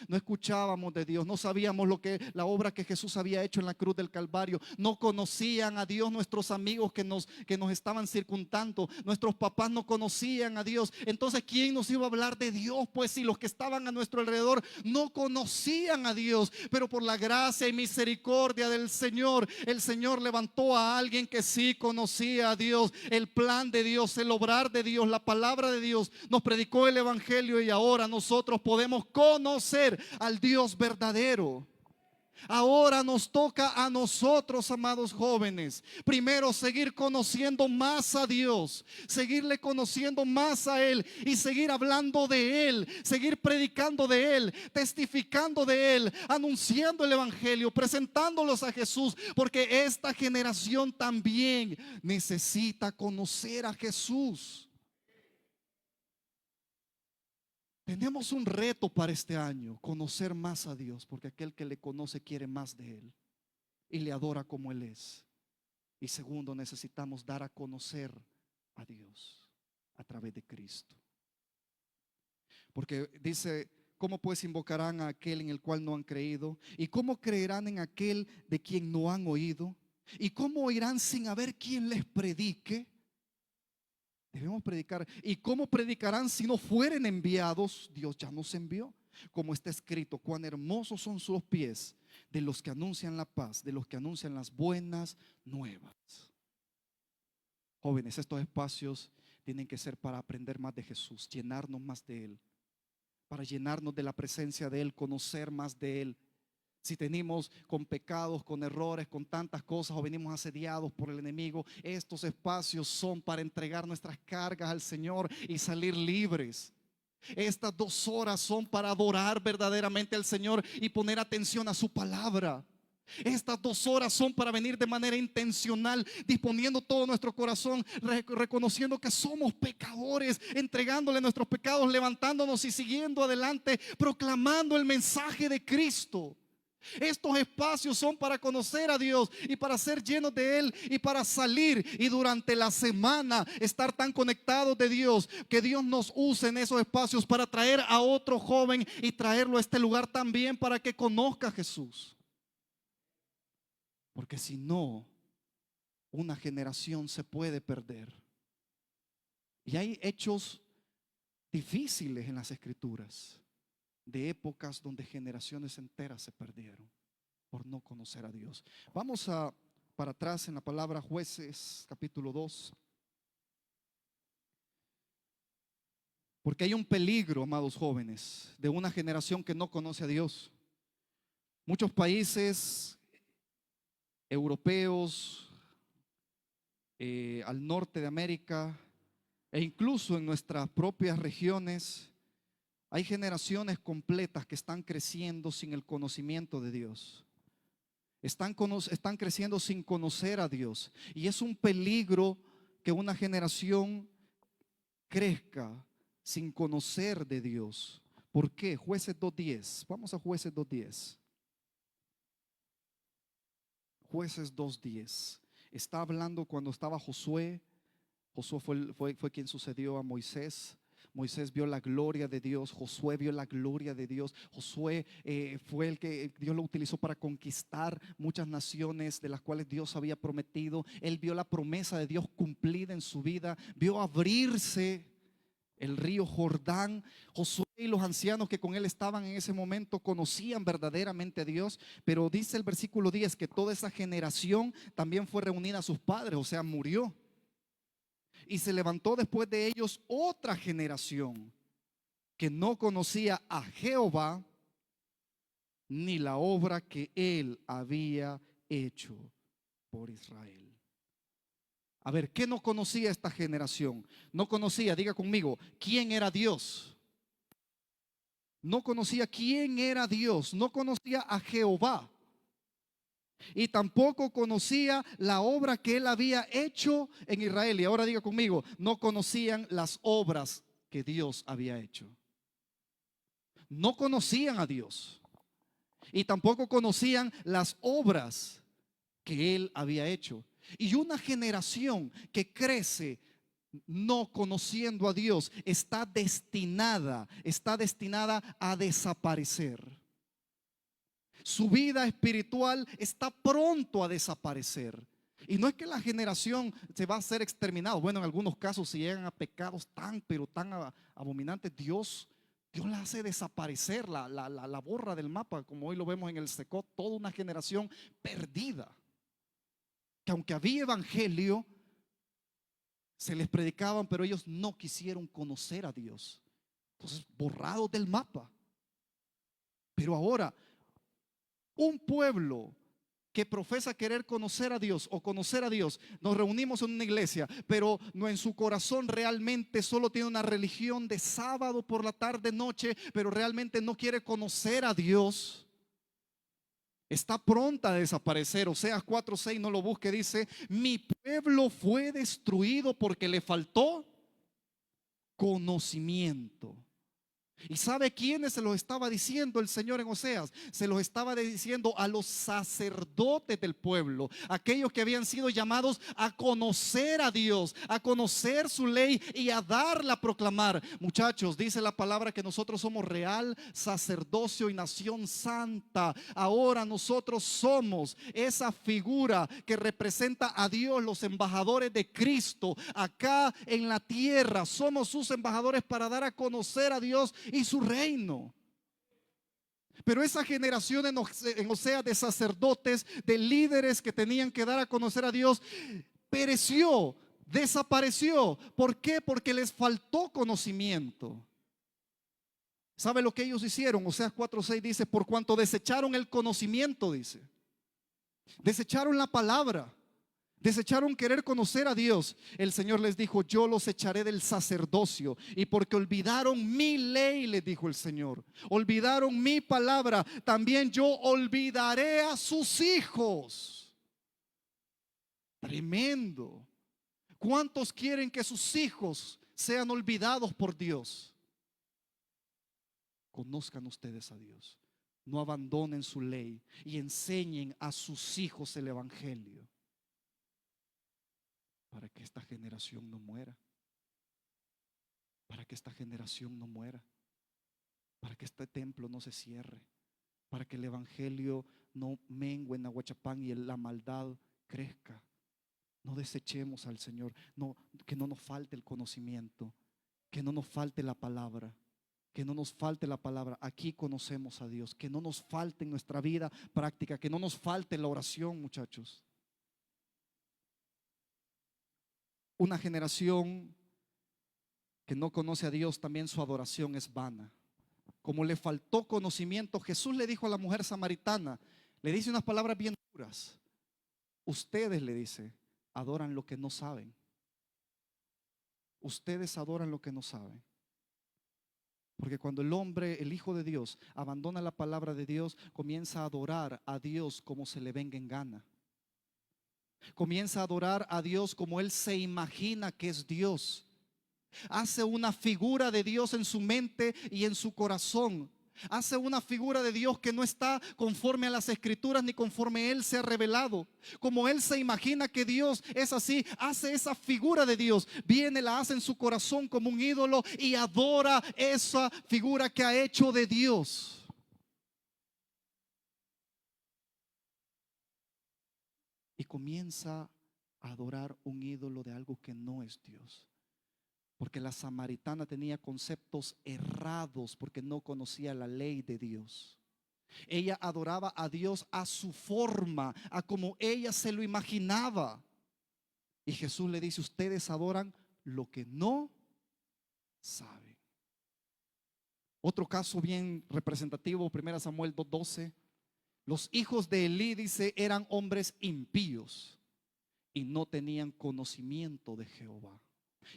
no sabíamos la obra que Jesús había hecho en la cruz del Calvario. No conocían a Dios nuestros amigos que nos estaban circundando. Nuestros papás no conocían a Dios. Entonces, ¿quién nos iba a hablar de Dios? Pues si los que estaban a nuestro alrededor no conocían a Dios. Pero por la gracia y misericordia del Señor, el Señor levantó a alguien que sí conocía a Dios, el plan de Dios, el obrar de Dios, la palabra de Dios, nos predicó el evangelio y ahora nosotros podemos conocer al Dios verdadero. Ahora nos toca a nosotros, amados jóvenes, primero seguir conociendo más a Dios, seguirle conociendo más a Él y seguir hablando de Él, seguir predicando de Él, testificando de Él, anunciando el evangelio, presentándolos a Jesús, porque esta generación también necesita conocer a Jesús. Tenemos un reto para este año: conocer más a Dios, porque aquel que le conoce quiere más de Él y le adora como Él es. Y segundo, necesitamos dar a conocer a Dios a través de Cristo. Porque dice: ¿cómo pues invocarán a aquel en el cual no han creído? ¿Y cómo creerán en aquel de quien no han oído? ¿Y cómo oirán sin haber quien les predique? Debemos predicar. ¿Y cómo predicarán si no fueren enviados? Dios ya nos envió. Como está escrito: cuán hermosos son sus pies de los que anuncian la paz, de los que anuncian las buenas nuevas. Jóvenes, estos espacios tienen que ser para aprender más de Jesús, llenarnos más de Él, para llenarnos de la presencia de Él, conocer más de Él. Si venimos con pecados, con errores, con tantas cosas, o venimos asediados por el enemigo, estos espacios son para entregar nuestras cargas al Señor y salir libres. Estas 2 horas son para adorar verdaderamente al Señor y poner atención a su palabra. Estas 2 horas son para venir de manera intencional, disponiendo todo nuestro corazón, reconociendo que somos pecadores, entregándole nuestros pecados, levantándonos y siguiendo adelante, proclamando el mensaje de Cristo. Estos espacios son para conocer a Dios y para ser llenos de Él y para salir y durante la semana estar tan conectados de Dios, que Dios nos use en esos espacios para traer a otro joven y traerlo a este lugar también para que conozca a Jesús. Porque si no, una generación se puede perder. Y hay hechos difíciles en las Escrituras, de épocas donde generaciones enteras se perdieron por no conocer a Dios. Vamos para atrás en la palabra Jueces capítulo 2. Porque hay un peligro, amados jóvenes, de una generación que no conoce a Dios. Muchos países europeos, al norte de América e incluso en nuestras propias regiones, hay generaciones completas que están creciendo sin el conocimiento de Dios. Están creciendo sin conocer a Dios. Y es un peligro que una generación crezca sin conocer de Dios. ¿Por qué? Jueces 2:10. Vamos a Jueces 2:10. Jueces 2:10. Está hablando cuando estaba Josué. Josué fue quien sucedió a Moisés. Moisés vio la gloria de Dios, Josué vio la gloria de Dios. Josué fue el que Dios lo utilizó para conquistar muchas naciones de las cuales Dios había prometido. Él vio la promesa de Dios cumplida en su vida, vio abrirse el río Jordán. Josué y los ancianos que con él estaban en ese momento conocían verdaderamente a Dios, pero dice el versículo 10 que toda esa generación también fue reunida a sus padres, o sea, murió. Y se levantó después de ellos otra generación que no conocía a Jehová ni la obra que él había hecho por Israel. A ver, ¿qué no conocía esta generación? No conocía, diga conmigo, ¿quién era Dios? No conocía quién era Dios, no conocía a Jehová. Y tampoco conocía la obra que él había hecho en Israel. Y ahora diga conmigo, no conocían las obras que Dios había hecho. No conocían a Dios. Y tampoco conocían las obras que él había hecho. Y una generación que crece no conociendo a Dios está destinada a desaparecer. Su vida espiritual está pronto a desaparecer. Y no es que la generación se va a ser exterminada. Bueno, en algunos casos si llegan a pecados pero tan abominantes, Dios la hace desaparecer, la borra del mapa, como hoy lo vemos en el Secot, toda una generación perdida. Que aunque había evangelio, se les predicaban, pero ellos no quisieron conocer a Dios. Entonces, borrados del mapa. Pero ahora, un pueblo que profesa querer conocer a Dios o conocer a Dios, nos reunimos en una iglesia, pero no, en su corazón realmente solo tiene una religión de sábado por la tarde, noche, pero realmente no quiere conocer a Dios, está pronta a desaparecer. Oseas 4:6, no lo busque, dice: mi pueblo fue destruido porque le faltó conocimiento. ¿Y sabe quiénes se los estaba diciendo el Señor en Oseas? Se los estaba diciendo a los sacerdotes del pueblo, aquellos que habían sido llamados a conocer a Dios, a conocer su ley y a darla a proclamar. Muchachos, dice la palabra que nosotros somos real sacerdocio y nación santa. Ahora nosotros somos esa figura que representa a Dios, los embajadores de Cristo acá en la tierra. Somos sus embajadores para dar a conocer a Dios y su reino. Pero esa generación en Oseas de sacerdotes, de líderes que tenían que dar a conocer a Dios, pereció, desapareció. ¿Por qué? Porque les faltó conocimiento. ¿Sabe lo que ellos hicieron? Oseas 4:6 dice: por cuanto desecharon el conocimiento, dice, desecharon la palabra, desecharon querer conocer a Dios, el Señor les dijo: yo los echaré del sacerdocio. Y porque olvidaron mi ley, les dijo el Señor, olvidaron mi palabra, también yo olvidaré a sus hijos. Tremendo. ¿Cuántos quieren que sus hijos sean olvidados por Dios? Conozcan ustedes a Dios, no abandonen su ley y enseñen a sus hijos el evangelio, para que esta generación no muera, para que esta generación no muera, para que este templo no se cierre, para que el evangelio no mengue en Aguachapán y la maldad crezca. No desechemos al Señor, no, que no nos falte el conocimiento, que no nos falte la palabra, que no nos falte la palabra. Aquí conocemos a Dios, que no nos falte en nuestra vida práctica, que no nos falte la oración, muchachos. Una generación que no conoce a Dios, también su adoración es vana. Como le faltó conocimiento, Jesús le dijo a la mujer samaritana, le dice unas palabras bien duras. Ustedes, le dice, adoran lo que no saben. Ustedes adoran lo que no saben. Porque cuando el hombre, el Hijo de Dios, abandona la palabra de Dios, comienza a adorar a Dios como se le venga en gana. Comienza a adorar a Dios como él se imagina que es Dios. Hace una figura de Dios en su mente y en su corazón. Hace una figura de Dios que no está conforme a las escrituras ni conforme Él se ha revelado. Como Él se imagina que Dios es así, hace esa figura de Dios. Viene, la hace en su corazón como un ídolo y adora esa figura que ha hecho de Dios. Y comienza a adorar un ídolo de algo que no es Dios. Porque la samaritana tenía conceptos errados porque no conocía la ley de Dios. Ella adoraba a Dios a su forma, a como ella se lo imaginaba. Y Jesús le dice: ustedes adoran lo que no saben. Otro caso bien representativo, 1 Samuel 2:12. Los hijos de Elí, dice, eran hombres impíos y no tenían conocimiento de Jehová.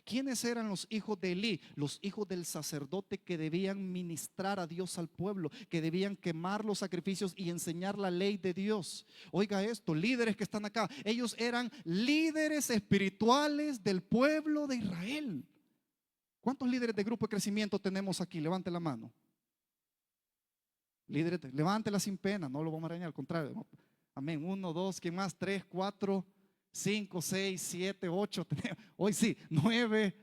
¿Quiénes eran los hijos de Elí? Los hijos del sacerdote que debían ministrar a Dios al pueblo, que debían quemar los sacrificios y enseñar la ley de Dios. Oiga esto, líderes que están acá, ellos eran líderes espirituales del pueblo de Israel. ¿Cuántos líderes de grupo de crecimiento tenemos aquí? Levante la mano. Líderes, levántela sin pena, no lo vamos a regañar, al contrario. Amén. 1, 2, ¿quién más? 3, 4, 5, 6, 7, 8, hoy sí, 9.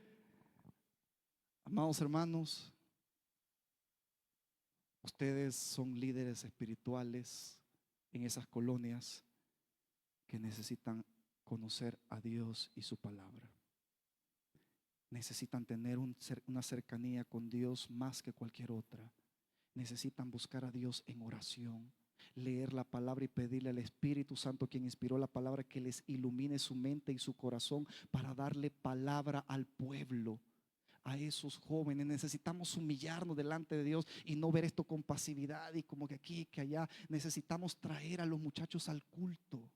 Amados hermanos, ustedes son líderes espirituales en esas colonias que necesitan conocer a Dios y su palabra. Necesitan tener una cercanía con Dios más que cualquier otra. Necesitan buscar a Dios en oración, leer la palabra y pedirle al Espíritu Santo, quien inspiró la palabra, que les ilumine su mente y su corazón para darle palabra al pueblo, a esos jóvenes. Necesitamos humillarnos delante de Dios y no ver esto con pasividad y como que aquí, que allá. Necesitamos traer a los muchachos al culto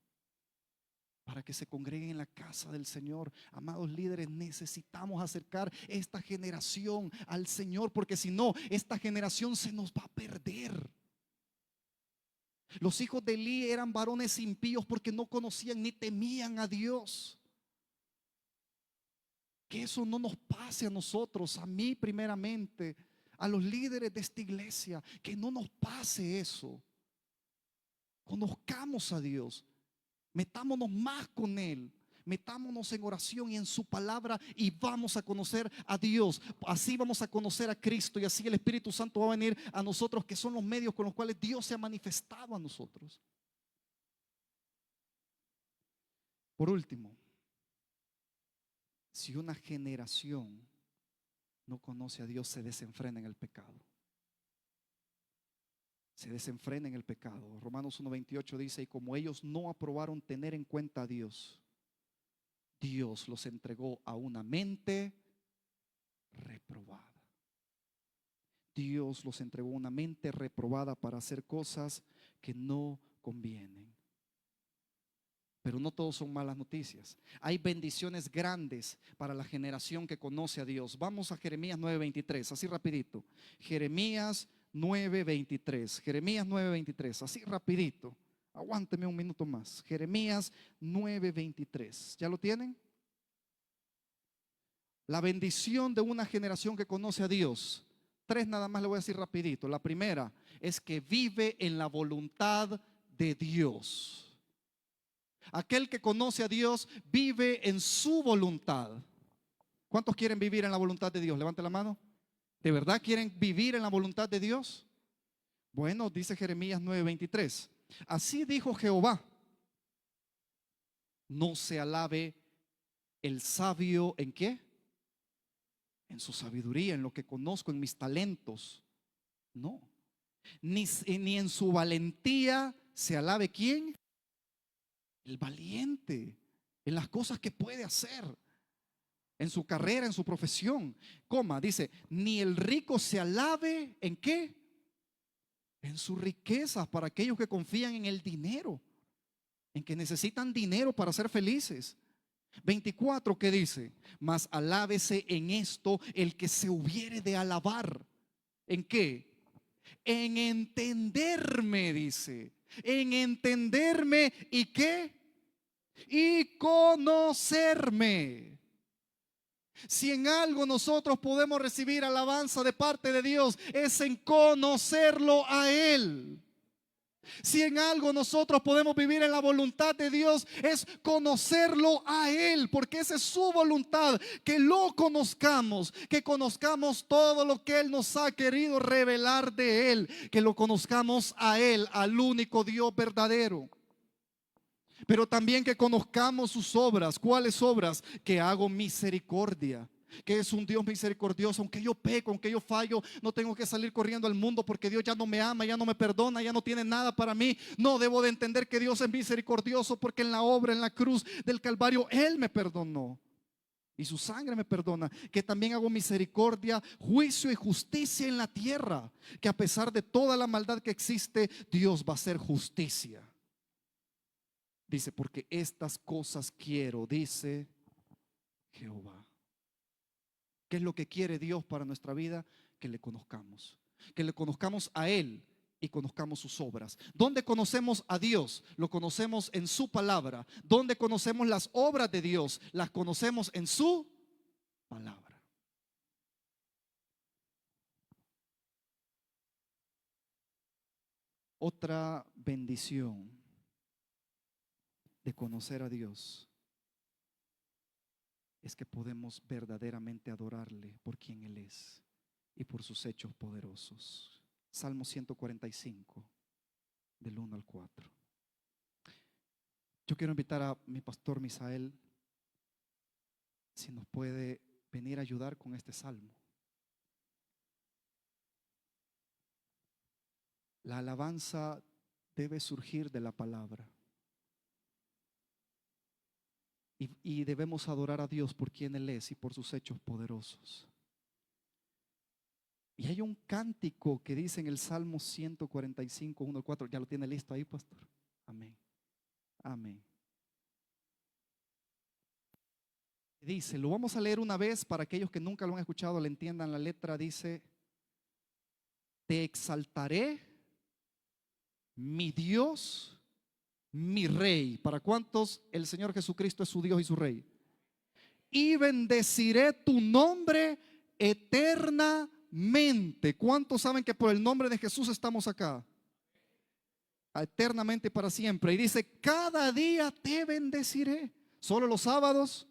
para que se congreguen en la casa del Señor. Amados líderes, necesitamos acercar esta generación al Señor, porque si no, esta generación se nos va a perder. Los hijos de Elí eran varones impíos porque no conocían ni temían a Dios. Que eso no nos pase a nosotros, a mí primeramente, a los líderes de esta iglesia, que no nos pase eso. Conozcamos a Dios. Metámonos más con Él, metámonos en oración y en su palabra y vamos a conocer a Dios. Así vamos a conocer a Cristo y así el Espíritu Santo va a venir a nosotros, que son los medios con los cuales Dios se ha manifestado a nosotros. Por último, si una generación no conoce a Dios, se desenfrena en el pecado. Se desenfrena en el pecado. Romanos 1:28 dice: y como ellos no aprobaron tener en cuenta a Dios, Dios los entregó a una mente reprobada. Dios los entregó a una mente reprobada para hacer cosas que no convienen. Pero no todos son malas noticias. Hay bendiciones grandes para la generación que conoce a Dios. Vamos a Jeremías 9:23, así rapidito. Jeremías 9:23. Jeremías 9:23, así rapidito. Aguánteme un minuto más. Jeremías 9:23. ¿Ya lo tienen? La bendición de una generación que conoce a Dios. 3 nada más le voy a decir rapidito. La primera es que vive en la voluntad de Dios. Aquel que conoce a Dios vive en su voluntad. ¿Cuántos quieren vivir en la voluntad de Dios? Levante la mano. ¿De verdad quieren vivir en la voluntad de Dios? Bueno, dice Jeremías 9:23. Así dijo Jehová: no se alabe el sabio ¿en qué? En su sabiduría, en lo que conozco, en mis talentos. No. Ni en su valentía se alabe ¿quién? El valiente, en las cosas que puede hacer, en su carrera, en su profesión. Dice, ni el rico se alabe ¿en qué? En sus riquezas, para aquellos que confían en el dinero, en que necesitan dinero para ser felices. 24, ¿qué dice? Mas alábese en esto el que se hubiere de alabar. ¿En qué? En entenderme, dice. En entenderme y ¿qué? Y conocerme. Si en algo nosotros podemos recibir alabanza de parte de Dios, es en conocerlo a Él. Si en algo nosotros podemos vivir en la voluntad de Dios, es conocerlo a Él, porque esa es su voluntad, que lo conozcamos, que conozcamos todo lo que Él nos ha querido revelar de Él, que lo conozcamos a Él, al único Dios verdadero. Pero también que conozcamos sus obras. ¿Cuáles obras? Que hago misericordia, que es un Dios misericordioso. Aunque yo peco, aunque yo fallo, no tengo que salir corriendo al mundo porque Dios ya no me ama, ya no me perdona, ya no tiene nada para mí. No, debo de entender que Dios es misericordioso, porque en la obra, en la cruz del Calvario, Él me perdonó y su sangre me perdona. Que también hago misericordia, juicio y justicia en la tierra, que a pesar de toda la maldad que existe, Dios va a hacer justicia. Dice, porque estas cosas quiero, dice Jehová. ¿Qué es lo que quiere Dios para nuestra vida? Que le conozcamos a Él y conozcamos sus obras. ¿Dónde conocemos a Dios? Lo conocemos en su palabra. ¿Dónde conocemos las obras de Dios? Las conocemos en su palabra. Otra bendición de conocer a Dios es que podemos verdaderamente adorarle por quien Él es y por sus hechos poderosos. Salmo 145, del 1 al 4. Yo quiero invitar a mi pastor Misael, si nos puede venir a ayudar con este salmo. La alabanza debe surgir de la palabra. Y debemos adorar a Dios por quien Él es y por sus hechos poderosos. Y hay un cántico que dice en el Salmo 145, 1 al 4. ¿Ya lo tiene listo ahí, pastor? Amén. Amén. Dice, lo vamos a leer una vez para aquellos que nunca lo han escuchado, le entiendan la letra. Dice: te exaltaré, mi Dios, mi Rey. ¿Para cuántos el Señor Jesucristo es su Dios y su Rey? Y bendeciré tu nombre eternamente. ¿Cuántos saben que por el nombre de Jesús estamos acá? Eternamente y para siempre. Y dice, cada día te bendeciré. ¿Solo los sábados?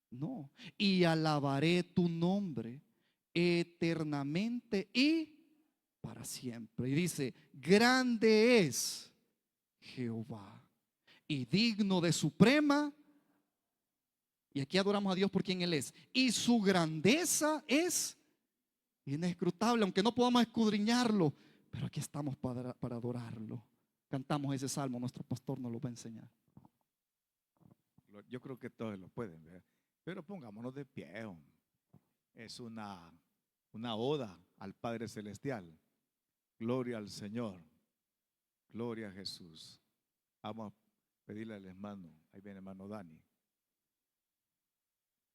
No. Y alabaré tu nombre eternamente y para siempre. Y dice, grande es Jehová y digno de suprema. Y aquí adoramos a Dios por quien Él es. Y su grandeza es inescrutable, aunque no podamos escudriñarlo, pero aquí estamos para adorarlo. Cantamos ese salmo, nuestro pastor nos lo va a enseñar. Yo creo que todos lo pueden ver, pero pongámonos de pie. Es una oda al Padre Celestial. Gloria al Señor, gloria a Jesús. Vamos a pedirle al hermano, ahí viene hermano Dani,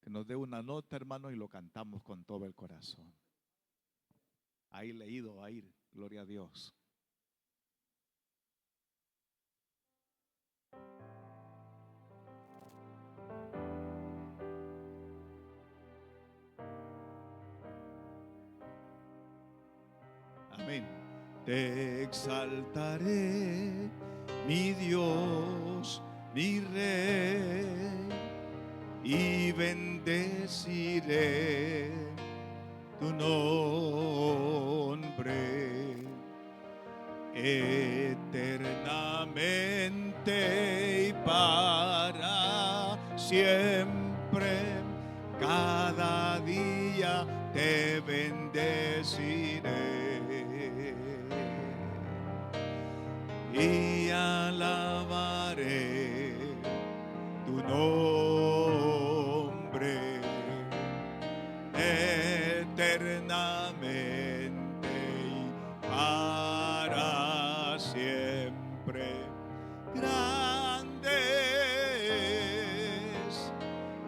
que nos dé una nota, hermano, y lo cantamos con todo el corazón. Ahí leído, ahí, gloria a Dios. Amén. Te exaltaré, mi Dios, mi Rey, y bendeciré tu nombre eternamente y para siempre. Cada día te bendeciré y alabaré tu nombre eternamente y para siempre. Grande es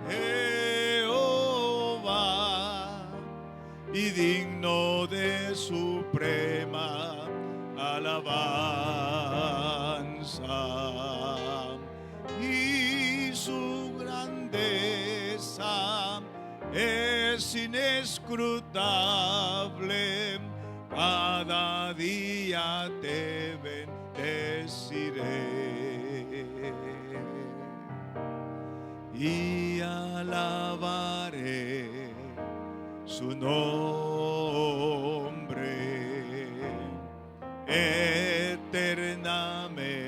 Jehová y digno de suprema alabanza, y su grandeza es inescrutable, cada día te bendeciré y alabaré su nombre eternamente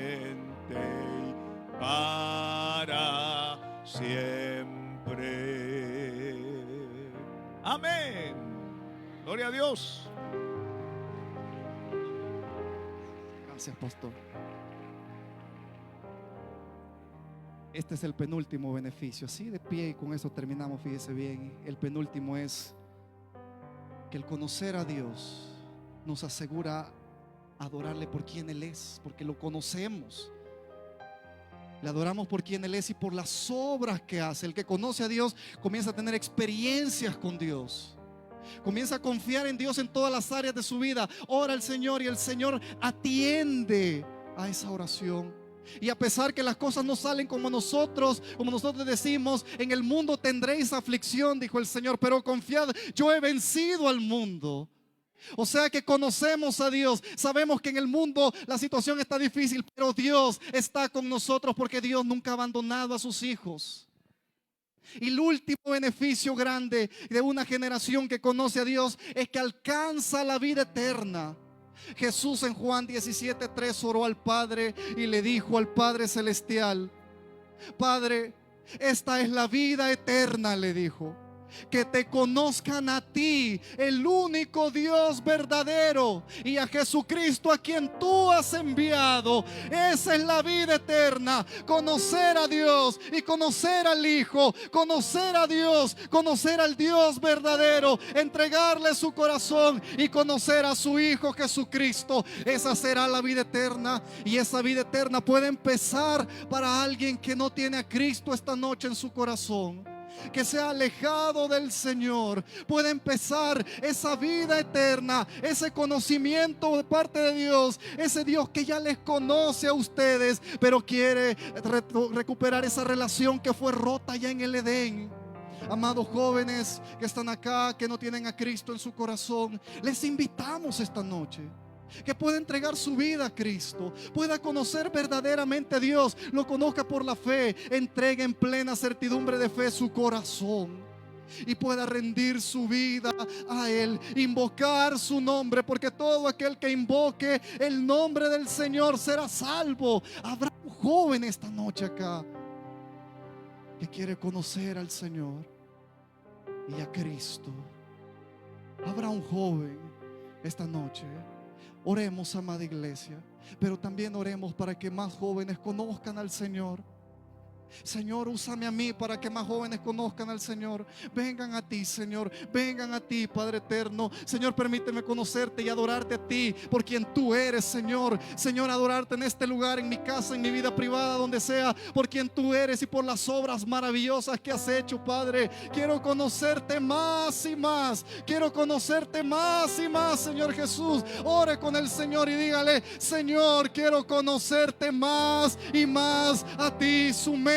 y para siempre. Amén. Gloria a Dios. Gracias, pastor. Este es el penúltimo beneficio. Así de pie, y con eso terminamos, fíjese bien. El penúltimo es que el conocer a Dios nos asegura adorarle por quien Él es, porque lo conocemos. Le adoramos por quien Él es y por las obras que hace. El que conoce a Dios comienza a tener experiencias con Dios. Comienza a confiar en Dios en todas las áreas de su vida. Ora al Señor y el Señor atiende a esa oración. Y a pesar que las cosas no salen como nosotros decimos, en el mundo tendréis aflicción, dijo el Señor, pero confiad, yo he vencido al mundo. O sea que conocemos a Dios, sabemos que en el mundo la situación está difícil, pero Dios está con nosotros porque Dios nunca ha abandonado a sus hijos. Y el último beneficio grande de una generación que conoce a Dios es que alcanza la vida eterna. Jesús en Juan 17:3 oró al Padre y le dijo al Padre Celestial: Padre, esta es la vida eterna, le dijo, que te conozcan a ti, el único Dios verdadero, y a Jesucristo a quien tú has enviado. Esa es la vida eterna, conocer a Dios y conocer al Hijo, conocer a Dios, conocer al Dios verdadero, entregarle su corazón y conocer a su Hijo Jesucristo. Esa será la vida eterna, y esa vida eterna puede empezar para alguien que no tiene a Cristo esta noche en su corazón, que se ha alejado del Señor. Puede empezar esa vida eterna, ese conocimiento de parte de Dios, ese Dios que ya les conoce a ustedes, pero quiere recuperar esa relación que fue rota ya en el Edén. Amados jóvenes que están acá, que no tienen a Cristo en su corazón, les invitamos esta noche que pueda entregar su vida a Cristo, pueda conocer verdaderamente a Dios, lo conozca por la fe, entregue en plena certidumbre de fe su corazón y pueda rendir su vida a Él, invocar su nombre, porque todo aquel que invoque el nombre del Señor será salvo. Habrá un joven esta noche acá que quiere conocer al Señor y a Cristo. Habrá un joven esta noche. Oremos, amada iglesia, pero también oremos para que más jóvenes conozcan al Señor. Señor, úsame a mí para que más jóvenes conozcan al Señor. Vengan a ti, Señor, vengan a ti, Padre eterno. Señor, permíteme conocerte y adorarte a ti por quien tú eres, Señor. Señor, adorarte en este lugar, en mi casa, en mi vida privada, donde sea, por quien tú eres y por las obras maravillosas que has hecho, Padre. Quiero conocerte más y más. Quiero conocerte más y más, Señor Jesús. Ore con el Señor y dígale: Señor, quiero conocerte más y más a ti. Sumérgeme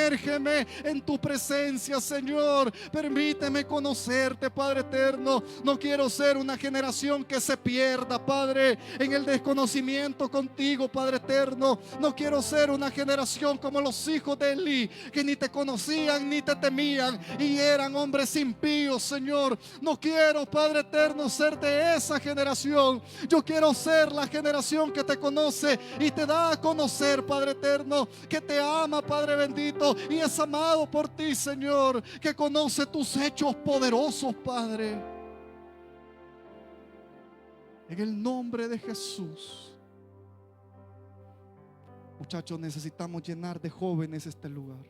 en tu presencia, Señor. Permíteme conocerte, Padre eterno. No quiero ser una generación que se pierda, Padre, en el desconocimiento contigo, Padre eterno. No quiero ser una generación como los hijos de Elí, que ni te conocían ni te temían y eran hombres impíos, Señor. No quiero, Padre eterno, ser de esa generación. Yo quiero ser la generación que te conoce y te da a conocer, Padre eterno, que te ama, Padre bendito, y es amado por ti, Señor, que conoce tus hechos poderosos, Padre. En el nombre de Jesús. Muchachos, necesitamos llenar de jóvenes este lugar.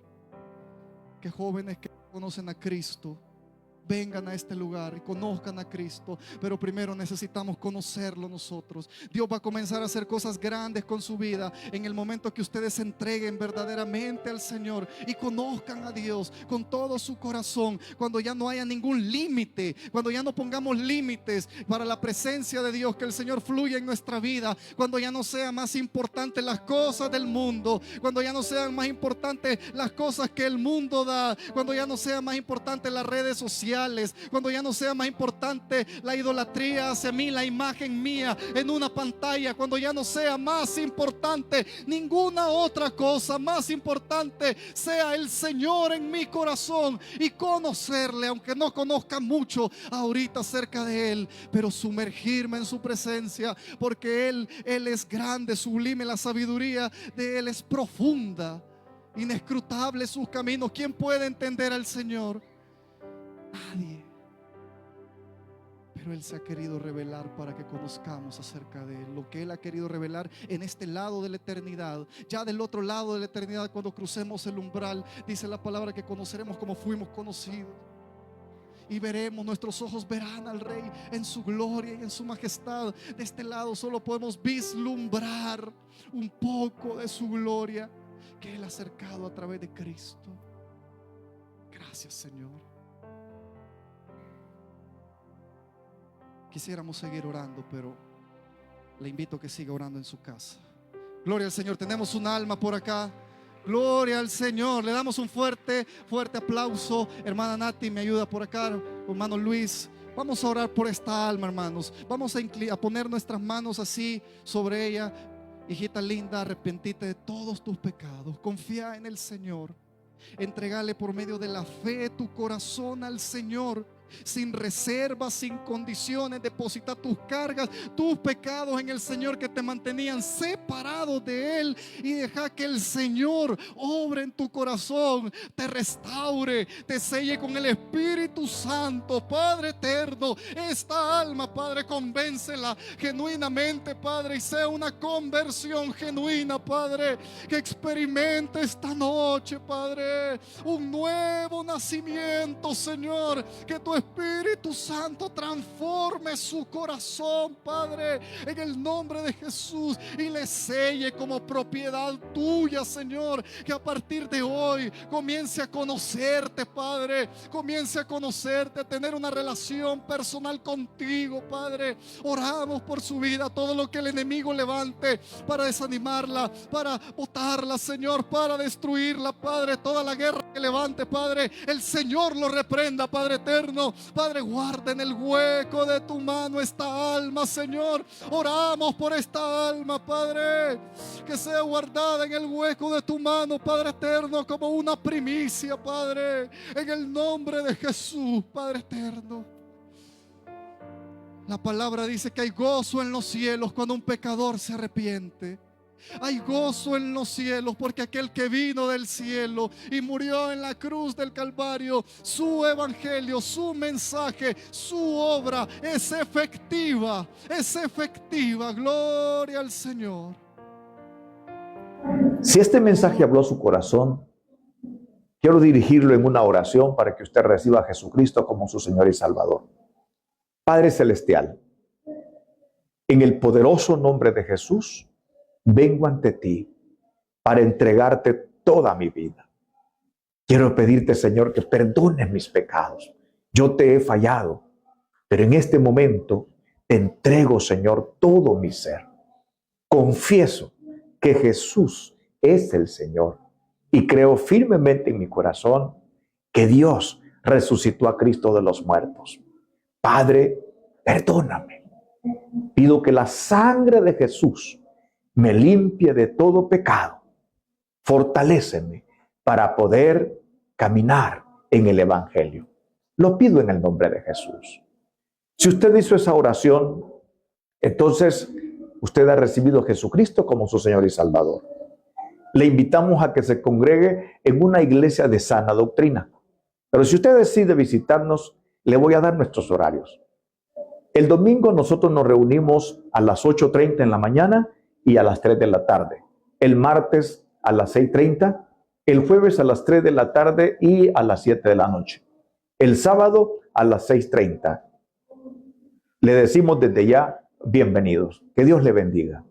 Que jóvenes que conocen a Cristo vengan a este lugar y conozcan a Cristo. Pero primero necesitamos conocerlo nosotros. Dios va a comenzar a hacer cosas grandes con su vida en el momento que ustedes se entreguen verdaderamente al Señor y conozcan a Dios con todo su corazón. Cuando ya no haya ningún límite, cuando ya no pongamos límites para la presencia de Dios, que el Señor fluya en nuestra vida. Cuando ya no sean más importantes las cosas del mundo, cuando ya no sean más importantes las cosas que el mundo da, cuando ya no sean más importantes las redes sociales, sociales, cuando ya no sea más importante la idolatría hacia mí, la imagen mía en una pantalla, cuando ya no sea más importante ninguna otra cosa, más importante sea el Señor en mi corazón y conocerle, aunque no conozca mucho ahorita acerca de Él, pero sumergirme en su presencia, porque Él es grande, sublime, la sabiduría de Él es profunda, inescrutable sus caminos. ¿Quién puede entender al Señor? Nadie. Pero Él se ha querido revelar para que conozcamos acerca de Él, lo que Él ha querido revelar en este lado de la eternidad. Ya del otro lado de la eternidad, cuando crucemos el umbral, dice la palabra que conoceremos como fuimos conocidos. Y veremos, nuestros ojos verán al Rey en su gloria y en su majestad. De este lado solo podemos vislumbrar un poco de su gloria que Él ha acercado a través de Cristo. Gracias, Señor. Quisiéramos seguir orando, pero le invito a que siga orando en su casa. Gloria al Señor. Tenemos un alma por acá. Gloria al Señor. Le damos un fuerte aplauso. Hermana Nati me ayuda por acá. Hermano Luis. Vamos a orar por esta alma, hermanos. Vamos a poner nuestras manos así sobre ella. Hijita linda, arrepentite de todos tus pecados. Confía en el Señor. Entregale por medio de la fe tu corazón al Señor. Sin reservas, sin condiciones. Deposita tus cargas, tus pecados en el Señor que te mantenían separados de Él, y deja que el Señor obre en tu corazón, te restaure, te selle con el Espíritu Santo. Padre eterno, esta alma, Padre, convéncela genuinamente, Padre, y sea una conversión genuina, Padre, que experimente esta noche, Padre, un nuevo nacimiento, Señor. Que tu Espíritu Santo transforme su corazón, Padre, en el nombre de Jesús, y le selle como propiedad tuya, Señor. Que a partir de hoy comience a conocerte, Padre, comience a conocerte, a tener una relación personal contigo, Padre. Oramos por su vida. Todo lo que el enemigo levante para desanimarla, para botarla, Señor, para destruirla, Padre, toda la guerra que levante, Padre, el Señor lo reprenda, Padre eterno. Padre, guarda en el hueco de tu mano esta alma, Señor. Oramos por esta alma, Padre, que sea guardada en el hueco de tu mano, Padre eterno, como una primicia, Padre, en el nombre de Jesús, Padre eterno. La palabra dice que hay gozo en los cielos cuando un pecador se arrepiente. Hay gozo en los cielos porque aquel que vino del cielo y murió en la cruz del Calvario, su evangelio, su mensaje, su obra es efectiva, es efectiva. Gloria al Señor. Si este mensaje habló a su corazón, quiero dirigirlo en una oración para que usted reciba a Jesucristo como su Señor y Salvador. Padre Celestial, en el poderoso nombre de Jesús, vengo ante ti para entregarte toda mi vida. Quiero pedirte, Señor, que perdones mis pecados. Yo te he fallado, pero en este momento te entrego, Señor, todo mi ser. Confieso que Jesús es el Señor y creo firmemente en mi corazón que Dios resucitó a Cristo de los muertos. Padre, perdóname. Pido que la sangre de Jesús me limpie de todo pecado. Fortaléceme para poder caminar en el Evangelio. Lo pido en el nombre de Jesús. Si usted hizo esa oración, entonces usted ha recibido a Jesucristo como su Señor y Salvador. Le invitamos a que se congregue en una iglesia de sana doctrina. Pero si usted decide visitarnos, le voy a dar nuestros horarios. El domingo nosotros nos reunimos a las 8:30 en la mañana y a las 3 de la tarde. El martes a las 6:30, el jueves a las 3 de la tarde y a las 7 de la noche. El sábado a las 6:30. Le decimos desde ya, bienvenidos. Que Dios le bendiga.